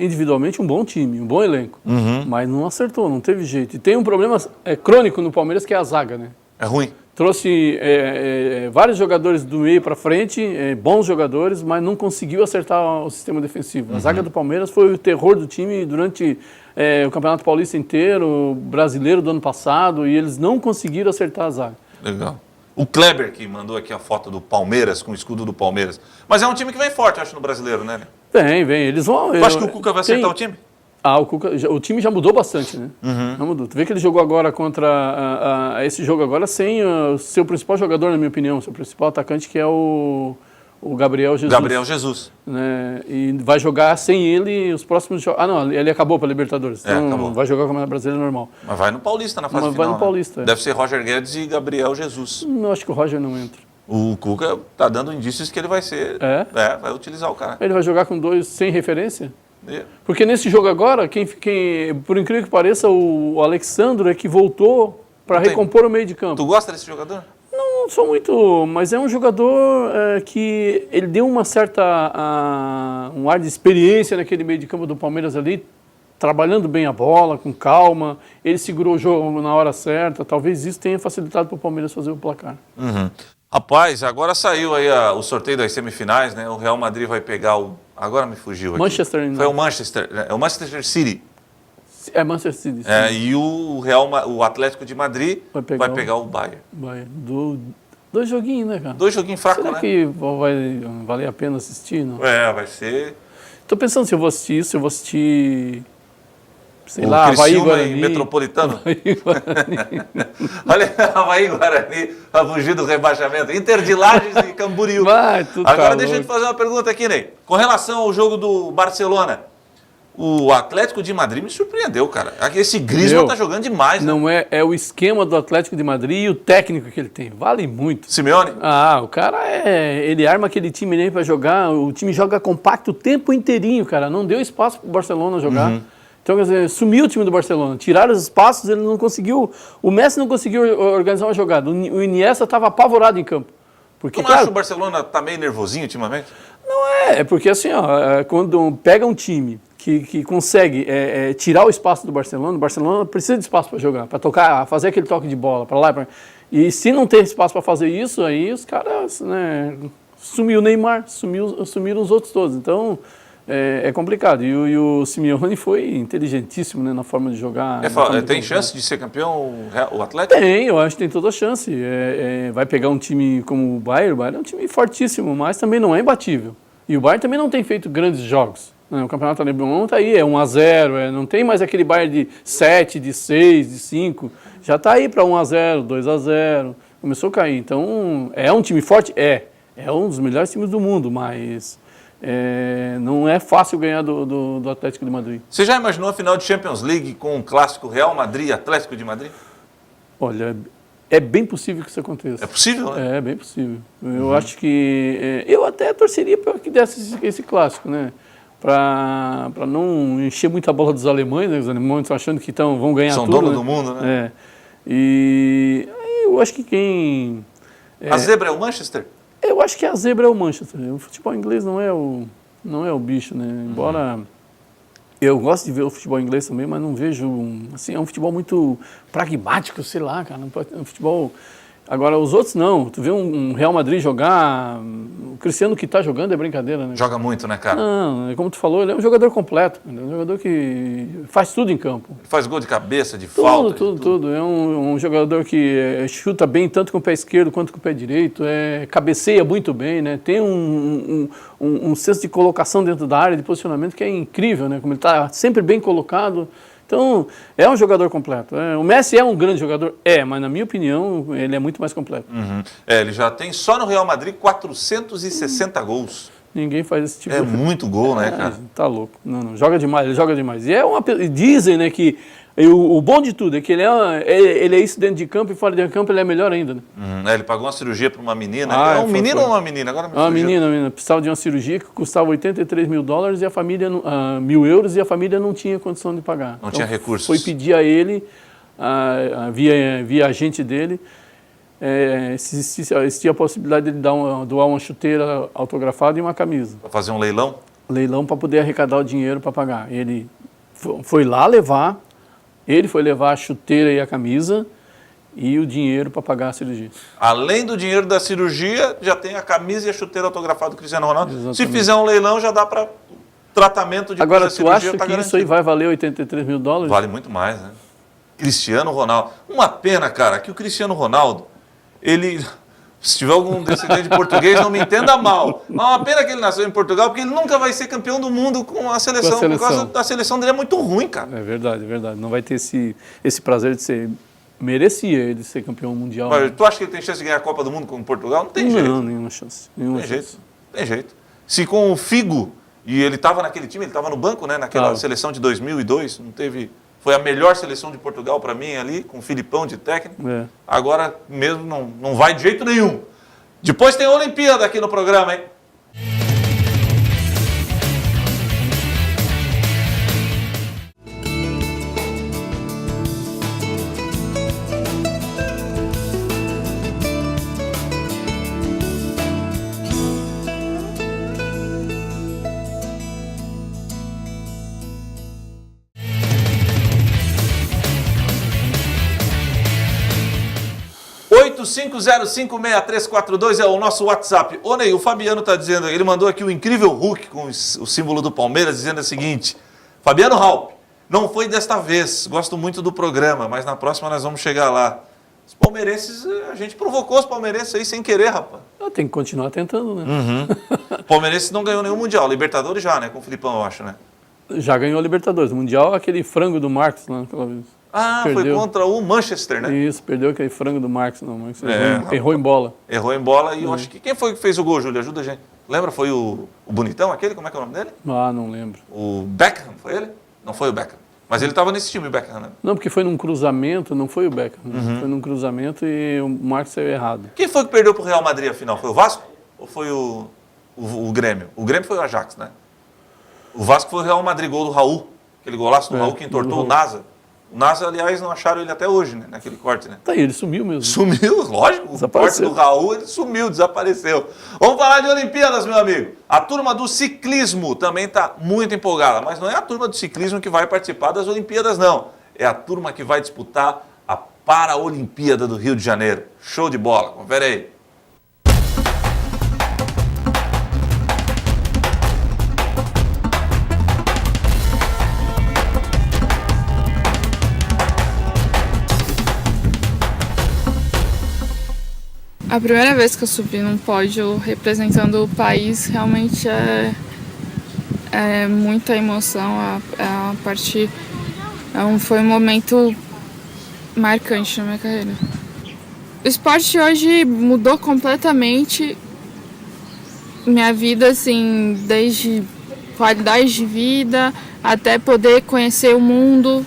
individualmente um bom time, um bom elenco, mas não acertou, não teve jeito. E tem um problema crônico no Palmeiras que é a zaga, né? É ruim. Trouxe vários jogadores do meio para frente, bons jogadores, mas não conseguiu acertar o sistema defensivo. A zaga do Palmeiras foi o terror do time durante o Campeonato Paulista inteiro, o brasileiro do ano passado, e eles não conseguiram acertar a zaga. Legal. O Kleber que mandou aqui a foto do Palmeiras, com o escudo do Palmeiras. Mas é um time que vem forte, eu acho, no brasileiro, né? Vem. Eles vão... Tu acha que o Cuca vai acertar o time? O time já mudou bastante, né? Já mudou. Tu vê que ele jogou agora contra esse jogo agora sem o seu principal jogador, na minha opinião, seu principal atacante, que é o Gabriel Jesus. Gabriel Jesus. Né? E vai jogar sem ele os próximos jogos. Não, ele acabou para a Libertadores. Então acabou. Vai jogar com a Brasileira normal. Mas vai no Paulista na fase final. Vai no Paulista. Deve ser Roger Guedes e Gabriel Jesus. Não, acho que o Roger não entra. O Cuca tá dando indícios que ele vai ser... vai utilizar o cara. Ele vai jogar com dois sem referência? Porque nesse jogo agora, por incrível que pareça, o Alexandre é que voltou para recompor o meio de campo. Tu gosta desse jogador? Não sou muito, mas é um jogador que ele deu um ar de experiência naquele meio de campo do Palmeiras ali, trabalhando bem a bola, com calma, ele segurou o jogo na hora certa, talvez isso tenha facilitado para o Palmeiras fazer o placar. Rapaz, agora saiu aí o sorteio das semifinais, né? O Real Madrid vai pegar Agora me fugiu aqui. Manchester United. Foi o Manchester, é o Manchester City. É Manchester City. E o Atlético de Madrid vai pegar o Bayern. Dois joguinhos, né, cara? Dois joguinhos fracos, Será né? que vai valer a pena assistir? Não? Vai ser... Tô pensando se eu vou assistir isso, se eu vou assistir... Sei o lá, Avaí Guarani. Guarani. Metropolitano. Avaí Guarani. Olha, Avaí Guarani a fugir do rebaixamento. Inter de Lages e Camboriú. Agora deixa eu te fazer uma pergunta aqui, Ney. Com relação ao jogo do Barcelona, o Atlético de Madrid me surpreendeu, cara. Esse Griezmann tá jogando demais. Né? Não é o esquema do Atlético de Madrid e o técnico que ele tem. Vale muito. Simeone? O cara ele arma aquele time nem para jogar. O time joga compacto o tempo inteirinho, cara. Não deu espaço pro Barcelona jogar. Então, quer dizer, sumiu o time do Barcelona. Tiraram os espaços, ele não conseguiu... O Messi não conseguiu organizar uma jogada. O Iniesta estava apavorado em campo. Porque, tu não acha que o Barcelona tá meio nervosinho ultimamente? Não é porque assim, quando pega um time que consegue tirar o espaço do Barcelona, o Barcelona precisa de espaço para jogar, para tocar, fazer aquele toque de bola para lá. E se não tem espaço para fazer isso, aí os caras... Né, sumiu o Neymar, sumiram os outros todos. Então... É complicado. E o Simeone foi inteligentíssimo, né, na forma de jogar. Tem chance de ser campeão o Atlético? Tem, eu acho que tem toda a chance. Vai pegar um time como o Bayern é um time fortíssimo, mas também não é imbatível. E o Bayern também não tem feito grandes jogos. Né? O campeonato alemão está aí, 1-0, não tem mais aquele Bayern de 7, de 6, de 5. Já está aí para 1-0, 2-0, começou a cair. Então, é um time forte? É um dos melhores times do mundo, mas... não é fácil ganhar do Atlético de Madrid. Você já imaginou a final de Champions League com o clássico Real Madrid e Atlético de Madrid? Olha, é bem possível que isso aconteça. É possível, né? É bem possível. Eu acho que... eu até torceria para que desse esse clássico, né? Para não encher muito a bola dos alemães, né? Os alemães estão achando que vão ganhar tudo. São donos né? do mundo, né? E eu acho que quem... A zebra é o Manchester? Eu acho que a zebra é o Manchester. O futebol inglês não é o bicho, né? Embora Eu gosto de ver o futebol inglês também, mas não vejo, assim, é um futebol muito pragmático, sei lá, cara, é um futebol... Agora, os outros não, tu vê um Real Madrid jogar, o Cristiano que está jogando é brincadeira, né? Joga muito, né, cara? Não, como tu falou, ele é um jogador completo, é um jogador que faz tudo em campo. Faz gol de cabeça, de falta. Tudo. É um jogador que chuta bem tanto com o pé esquerdo quanto com o pé direito, cabeceia muito bem, né? Tem um senso de colocação dentro da área, de posicionamento que é incrível, né? Como ele está sempre bem colocado. Então, é um jogador completo. O Messi é um grande jogador? Mas na minha opinião, ele é muito mais completo. Ele já tem só no Real Madrid 460 gols. Ninguém faz esse tipo de... muito gol, né, cara? Tá louco. Não, joga demais, ele joga demais. E dizem, né, que o bom de tudo é que ele é isso dentro de campo e fora de campo ele é melhor ainda, né? Ele pagou uma cirurgia para uma menina. Menino ou uma menina? Agora uma menina. Precisava de uma cirurgia que custava $83 mil e a família, €1.000 e a família não tinha condição de pagar. Não tinha recursos. Foi pedir a ele, via agente dele, se existia a possibilidade de ele doar uma chuteira autografada e uma camisa. Para fazer um leilão? Leilão para poder arrecadar o dinheiro para pagar. Ele foi lá levar... Ele foi levar a chuteira e a camisa e o dinheiro para pagar a cirurgia. Além do dinheiro da cirurgia, já tem a camisa e a chuteira autografada do Cristiano Ronaldo. Exatamente. Se fizer um leilão, já dá para tratamento de Agora, da cirurgia. Agora, tu acha que isso aí vai valer $83 mil? Vale muito mais, né? Cristiano Ronaldo. Uma pena, cara, que o Cristiano Ronaldo, se tiver algum descendente de português, não me entenda mal. Mas uma pena que ele nasceu em Portugal, porque ele nunca vai ser campeão do mundo com a seleção. Por causa da seleção dele é muito ruim, cara. É verdade. Não vai ter esse prazer de ser... Merecia ele ser campeão mundial. Mas tu acha que ele tem chance de ganhar a Copa do Mundo com Portugal? Não tem jeito. Não, nenhuma chance. Tem jeito. Se com o Figo, e ele estava naquele time, ele estava no banco, né? Naquela seleção de 2002, não teve... Foi a melhor seleção de Portugal para mim ali, com o Filipão de técnico. Agora mesmo não vai de jeito nenhum. Depois tem a Olimpíada aqui no programa, hein? / 85056342 é o nosso WhatsApp. Ô Ney, o Fabiano está dizendo, ele mandou aqui o incrível Hulk com o símbolo do Palmeiras, dizendo o seguinte: Fabiano Halp, não foi desta vez, gosto muito do programa, mas na próxima nós vamos chegar lá. Os palmeirenses, a gente provocou os palmeirenses aí sem querer, rapaz. Tem que continuar tentando, né? O Palmeirense não ganhou nenhum Mundial, Libertadores já, né? Com o Filipão, eu acho, né? Já ganhou a Libertadores. O Mundial, aquele frango do Marcos lá naquela vez. Foi contra o Manchester, né? Isso, perdeu aquele frango do Marcos. Errou em bola. Errou em bola e eu acho que... Quem foi que fez o gol, Júlio? Ajuda a gente. Lembra? Foi o bonitão aquele? Como é que é o nome dele? Não lembro. O Beckham, foi ele? Não foi o Beckham. Mas ele estava nesse time, o Beckham, né? Não, porque foi num cruzamento, não foi o Beckham. Foi num cruzamento e o Marcos saiu errado. Quem foi que perdeu pro Real Madrid, afinal? Foi o Vasco? Ou foi o Grêmio? O Grêmio foi o Ajax, né? O Vasco foi o Real Madrid, gol do Raul. Aquele golaço do Raul que entortou o NASA. O NASA, aliás, não acharam ele até hoje, né? Naquele corte, né? Ele sumiu mesmo. Sumiu, lógico. O corte do Raul, ele sumiu, desapareceu. Vamos falar de Olimpíadas, meu amigo. A turma do ciclismo também está muito empolgada. Mas não é a turma do ciclismo que vai participar das Olimpíadas, não. É a turma que vai disputar a Paraolimpíada do Rio de Janeiro. Show de bola. Confere aí. A primeira vez que eu subi num pódio representando o país realmente é muita emoção. Foi um momento marcante na minha carreira. O esporte hoje mudou completamente minha vida, assim, desde qualidade de vida até poder conhecer o mundo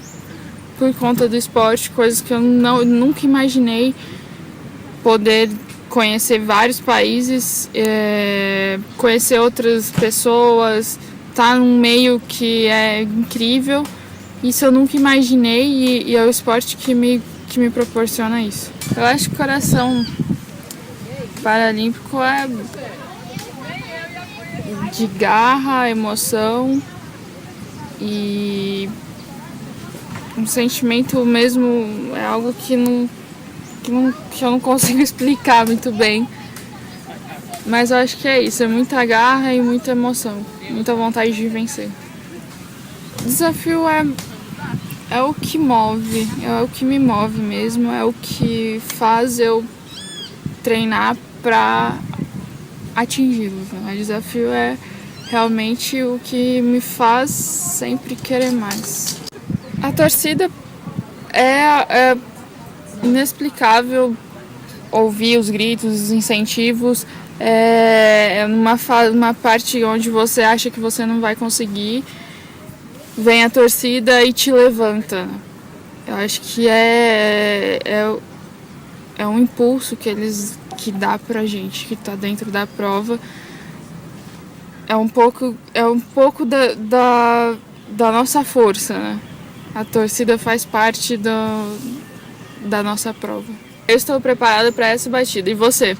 por conta do esporte, coisas que eu nunca imaginei, poder conhecer vários países, conhecer outras pessoas, estar num meio que é incrível. Isso eu nunca imaginei e é o esporte que me proporciona isso. Eu acho que o coração paralímpico é de garra, emoção E um sentimento mesmo é algo que eu não consigo explicar muito bem. Mas eu acho que é isso, é muita garra e muita emoção, muita vontade de vencer. O desafio é o que move, é o que me move mesmo, é o que faz eu treinar para atingi-los. Né? O desafio é realmente o que me faz sempre querer mais. A torcida é inexplicável ouvir os gritos, os incentivos. É uma parte onde você acha que você não vai conseguir, vem a torcida e te levanta. Eu acho que é um impulso que dá pra gente, que tá dentro da prova. É um pouco da nossa força, né? A torcida faz parte da nossa prova. Eu estou preparada para essa batida. E você?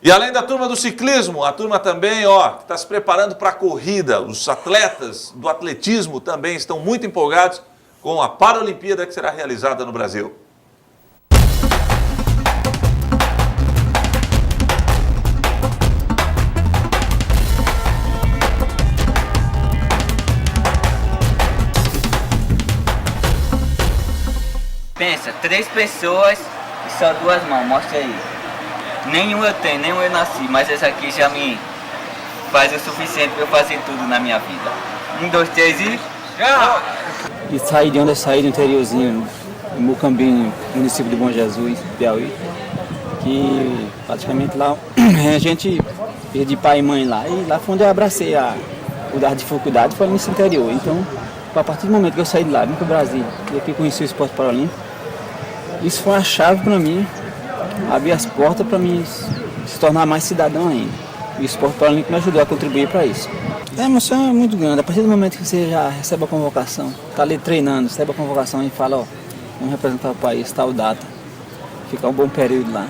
E além da turma do ciclismo, a turma também, ó, está se preparando para a corrida. Os atletas do atletismo também estão muito empolgados com a Paralimpíada que será realizada no Brasil. Pensa, 3 pessoas e só 2 mãos, mostra aí. Nenhum eu tenho, nenhum eu nasci, mas essa aqui já me faz o suficiente para eu fazer tudo na minha vida. 1, 2, 3 e... já! E saí de onde eu saí, do interiorzinho, em Mucambinho, município de Bom Jesus, Piauí, que praticamente lá a gente ia de pai e mãe lá, e lá foi onde eu abracei o das dificuldades, foi nesse interior. Então, a partir do momento que eu saí de lá, vim para o Brasil, e aqui conheci o esporte paralímpico, isso foi uma chave para mim, abrir as portas para mim se tornar mais cidadão ainda. E o esporte paralímpico me ajudou a contribuir para isso. A emoção é muito grande. A partir do momento que você já recebe a convocação, está ali treinando, recebe a convocação e fala, ó, vamos representar o país, tal data, ficar um bom período lá.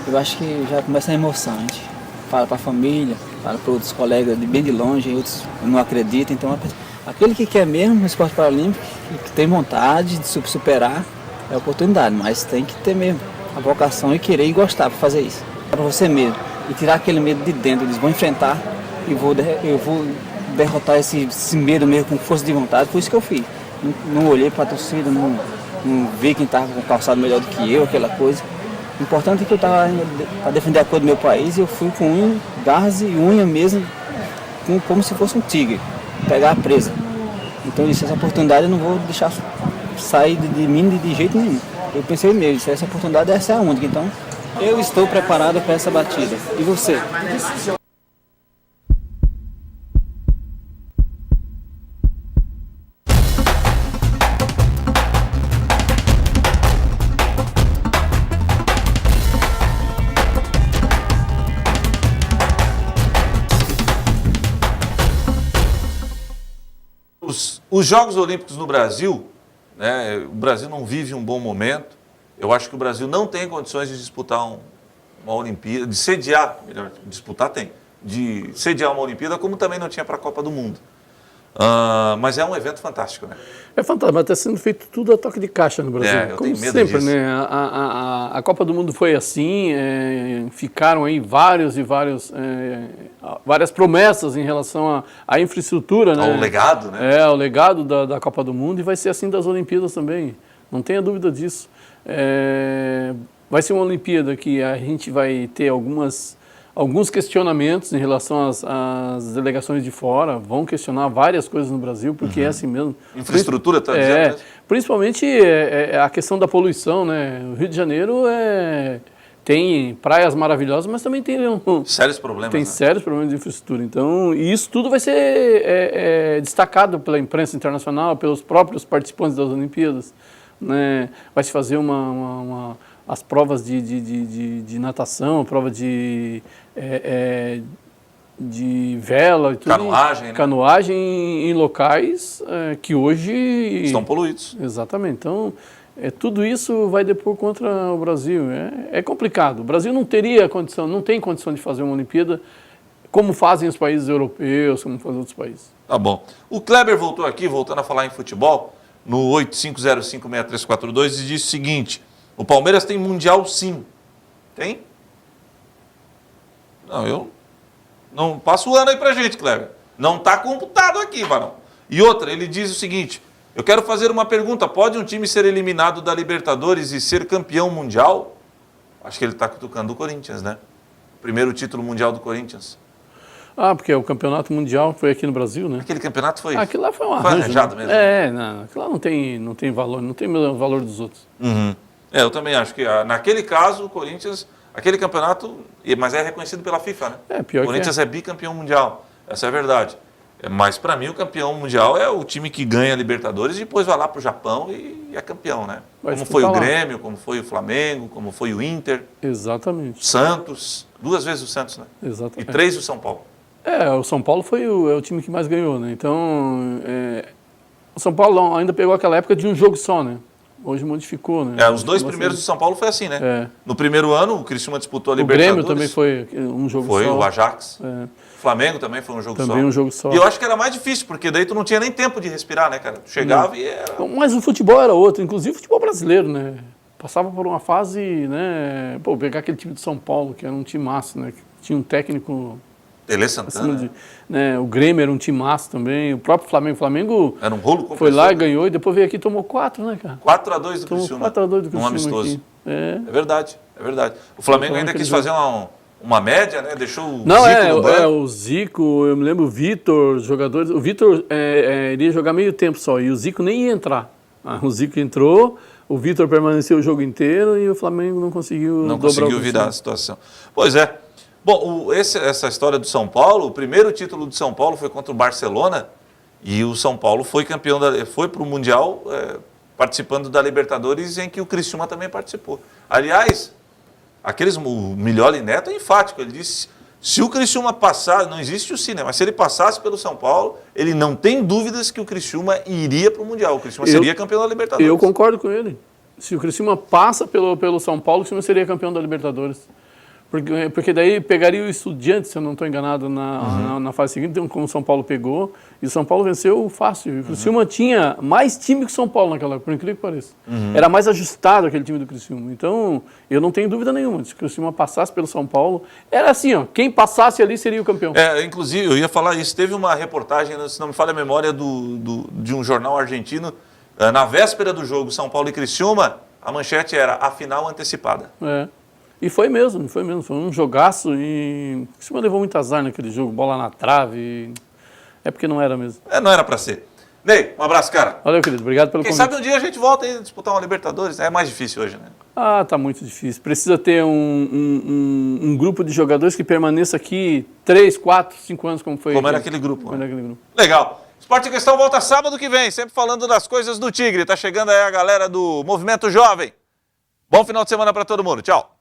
Eu acho que já começa a emoção. A gente fala para a família, fala para outros colegas de bem de longe, outros não acreditam. Então, aquele que quer mesmo o esporte paralímpico, que tem vontade de superar, é oportunidade, mas tem que ter mesmo a vocação e querer e gostar para fazer isso. É para você mesmo. E tirar aquele medo de dentro. Eles vão enfrentar e eu vou derrotar esse medo mesmo com força de vontade. Foi isso que eu fiz. Não olhei para a torcida, não vi quem estava com o calçado melhor do que eu, aquela coisa. O importante é que eu estava para defender a cor do meu país e eu fui com unha, garras e unha mesmo, como se fosse um tigre, pegar a presa. Então eu disse, essa oportunidade eu não vou deixar sair de mim de jeito nenhum. Eu pensei mesmo, essa oportunidade essa é a única, então eu estou preparado para essa batida. E você? Os Jogos Olímpicos no Brasil, né, o Brasil não vive um bom momento. Eu acho que o Brasil não tem condições de disputar uma Olimpíada, de sediar, melhor, disputar tem, de sediar uma Olimpíada, como também não tinha para a Copa do Mundo. Mas é um evento fantástico, né? É fantástico, mas está sendo feito tudo a toque de caixa no Brasil. Eu como tenho medo sempre, disso. né? A Copa do Mundo foi assim, ficaram aí várias promessas em relação à infraestrutura, né? Ao legado, né? O legado da Copa do Mundo, e vai ser assim das Olimpíadas também, não tenha dúvida disso. Vai ser uma Olimpíada que a gente vai ter alguns questionamentos em relação às delegações de fora, vão questionar várias coisas no Brasil, porque é assim mesmo. Infraestrutura, está dizendo mesmo? Principalmente a questão da poluição, né? O Rio de Janeiro tem praias maravilhosas, mas também tem sérios problemas. Tem sérios problemas de infraestrutura. Então, e isso tudo vai ser destacado pela imprensa internacional, pelos próprios participantes das Olimpíadas, né? Vai se fazer as provas de natação, prova de de vela, e tudo, Canoagem, né? Canoagem em locais que hoje Estão poluídos. Exatamente. Então, tudo isso vai depor contra o Brasil. É complicado. O Brasil não teria condição, não tem condição de fazer uma Olimpíada como fazem os países europeus, como fazem outros países. Tá bom. O Kleber voltou aqui, voltando a falar em futebol, no 85056342 e disse o seguinte: o Palmeiras tem Mundial sim. Tem? Não, eu não passo o ano aí pra gente, Kleber. Não tá computado aqui, Varão. E outra, ele diz o seguinte: eu quero fazer uma pergunta, pode um time ser eliminado da Libertadores e ser campeão mundial? Acho que ele tá cutucando o Corinthians, né? Primeiro título mundial do Corinthians. Porque o campeonato mundial foi aqui no Brasil, né? Aquele campeonato foi... Aquilo lá foi um Foi arranjo, arranjado né? mesmo. Não, aquilo lá não tem valor, não tem o valor dos outros. Uhum. Eu também acho que naquele caso o Corinthians, aquele campeonato, mas é reconhecido pela FIFA, né? Pior o Corinthians é bicampeão mundial, essa é a verdade. Mas para mim o campeão mundial é o time que ganha a Libertadores e depois vai lá para o Japão e é campeão, né? Como foi o Grêmio, como foi o Flamengo, como foi o Inter. Exatamente. Santos, 2 vezes o Santos, né? Exatamente. E 3 o São Paulo. O São Paulo foi o time que mais ganhou, né? Então, o São Paulo ainda pegou aquela época de um jogo só, né? Hoje modificou, né? Os 2 primeiros do São Paulo foi assim, né? No primeiro ano, o Criciúma disputou a O Libertadores. Grêmio também foi um jogo só. Foi, o Ajax. O Flamengo também foi um jogo só. Também um jogo só. E eu acho que era mais difícil, porque daí tu não tinha nem tempo de respirar, né, cara? Tu chegava e era... Mas o futebol era outro, inclusive o futebol brasileiro, né? Passava por uma fase, né? Pegar aquele time de São Paulo, que era um timaço, né? Que tinha um técnico... Tele Santana. O Grêmio era um timaço também, o próprio Flamengo. O Flamengo era um rolo compressor. Foi lá e ganhou, e depois veio aqui e tomou 4, né, cara? 4-2 do Criciúma. 4-2 do Criciúma. Um amistoso. Aqui. É verdade, é verdade. O Flamengo ainda quis fazer uma média, né? Deixou o Zico no banco. O Zico, eu me lembro, o Vitor, os jogadores... O Vitor iria jogar meio tempo só, e o Zico nem ia entrar. O Zico entrou, o Vitor permaneceu o jogo inteiro e o Flamengo não conseguiu virar a situação. Pois é. Bom, essa história do São Paulo, o primeiro título do São Paulo foi contra o Barcelona e o São Paulo foi campeão, foi para o Mundial participando da Libertadores, em que o Criciúma também participou. Aliás, o Miglioli Neto é enfático, ele disse, se o Criciúma passar, não existe o cinema, mas se ele passasse pelo São Paulo, ele não tem dúvidas que o Criciúma iria para o Mundial, o Criciúma seria campeão da Libertadores. Eu concordo com ele. Se o Criciúma passa pelo São Paulo, o Criciúma seria campeão da Libertadores. Porque daí pegaria o Estudiantes, se eu não estou enganado, na fase seguinte, como o São Paulo pegou, e o São Paulo venceu fácil. O Criciúma tinha mais time que o São Paulo naquela época, por incrível que pareça. Era mais ajustado aquele time do Criciúma. Então, eu não tenho dúvida nenhuma, se o Criciúma passasse pelo São Paulo, era assim, quem passasse ali seria o campeão. Inclusive, eu ia falar isso, teve uma reportagem, se não me falha a memória, de um jornal argentino, na véspera do jogo São Paulo e Criciúma, a manchete era a final antecipada. E foi mesmo, foi um jogaço e o Criciúma levou muito azar naquele jogo, bola na trave, é porque não era mesmo. Não era para ser. Ney, um abraço, cara. Valeu, querido, obrigado pelo convite. Quem sabe um dia a gente volta aí a disputar uma Libertadores, é mais difícil hoje, né? Tá muito difícil, precisa ter um grupo de jogadores que permaneça aqui 3, 4, 5 anos como foi. Como era aquele grupo. Como era aquele grupo. Legal. Esporte em Questão volta sábado que vem, sempre falando das coisas do Tigre. Tá chegando aí a galera do Movimento Jovem. Bom final de semana para todo mundo, tchau.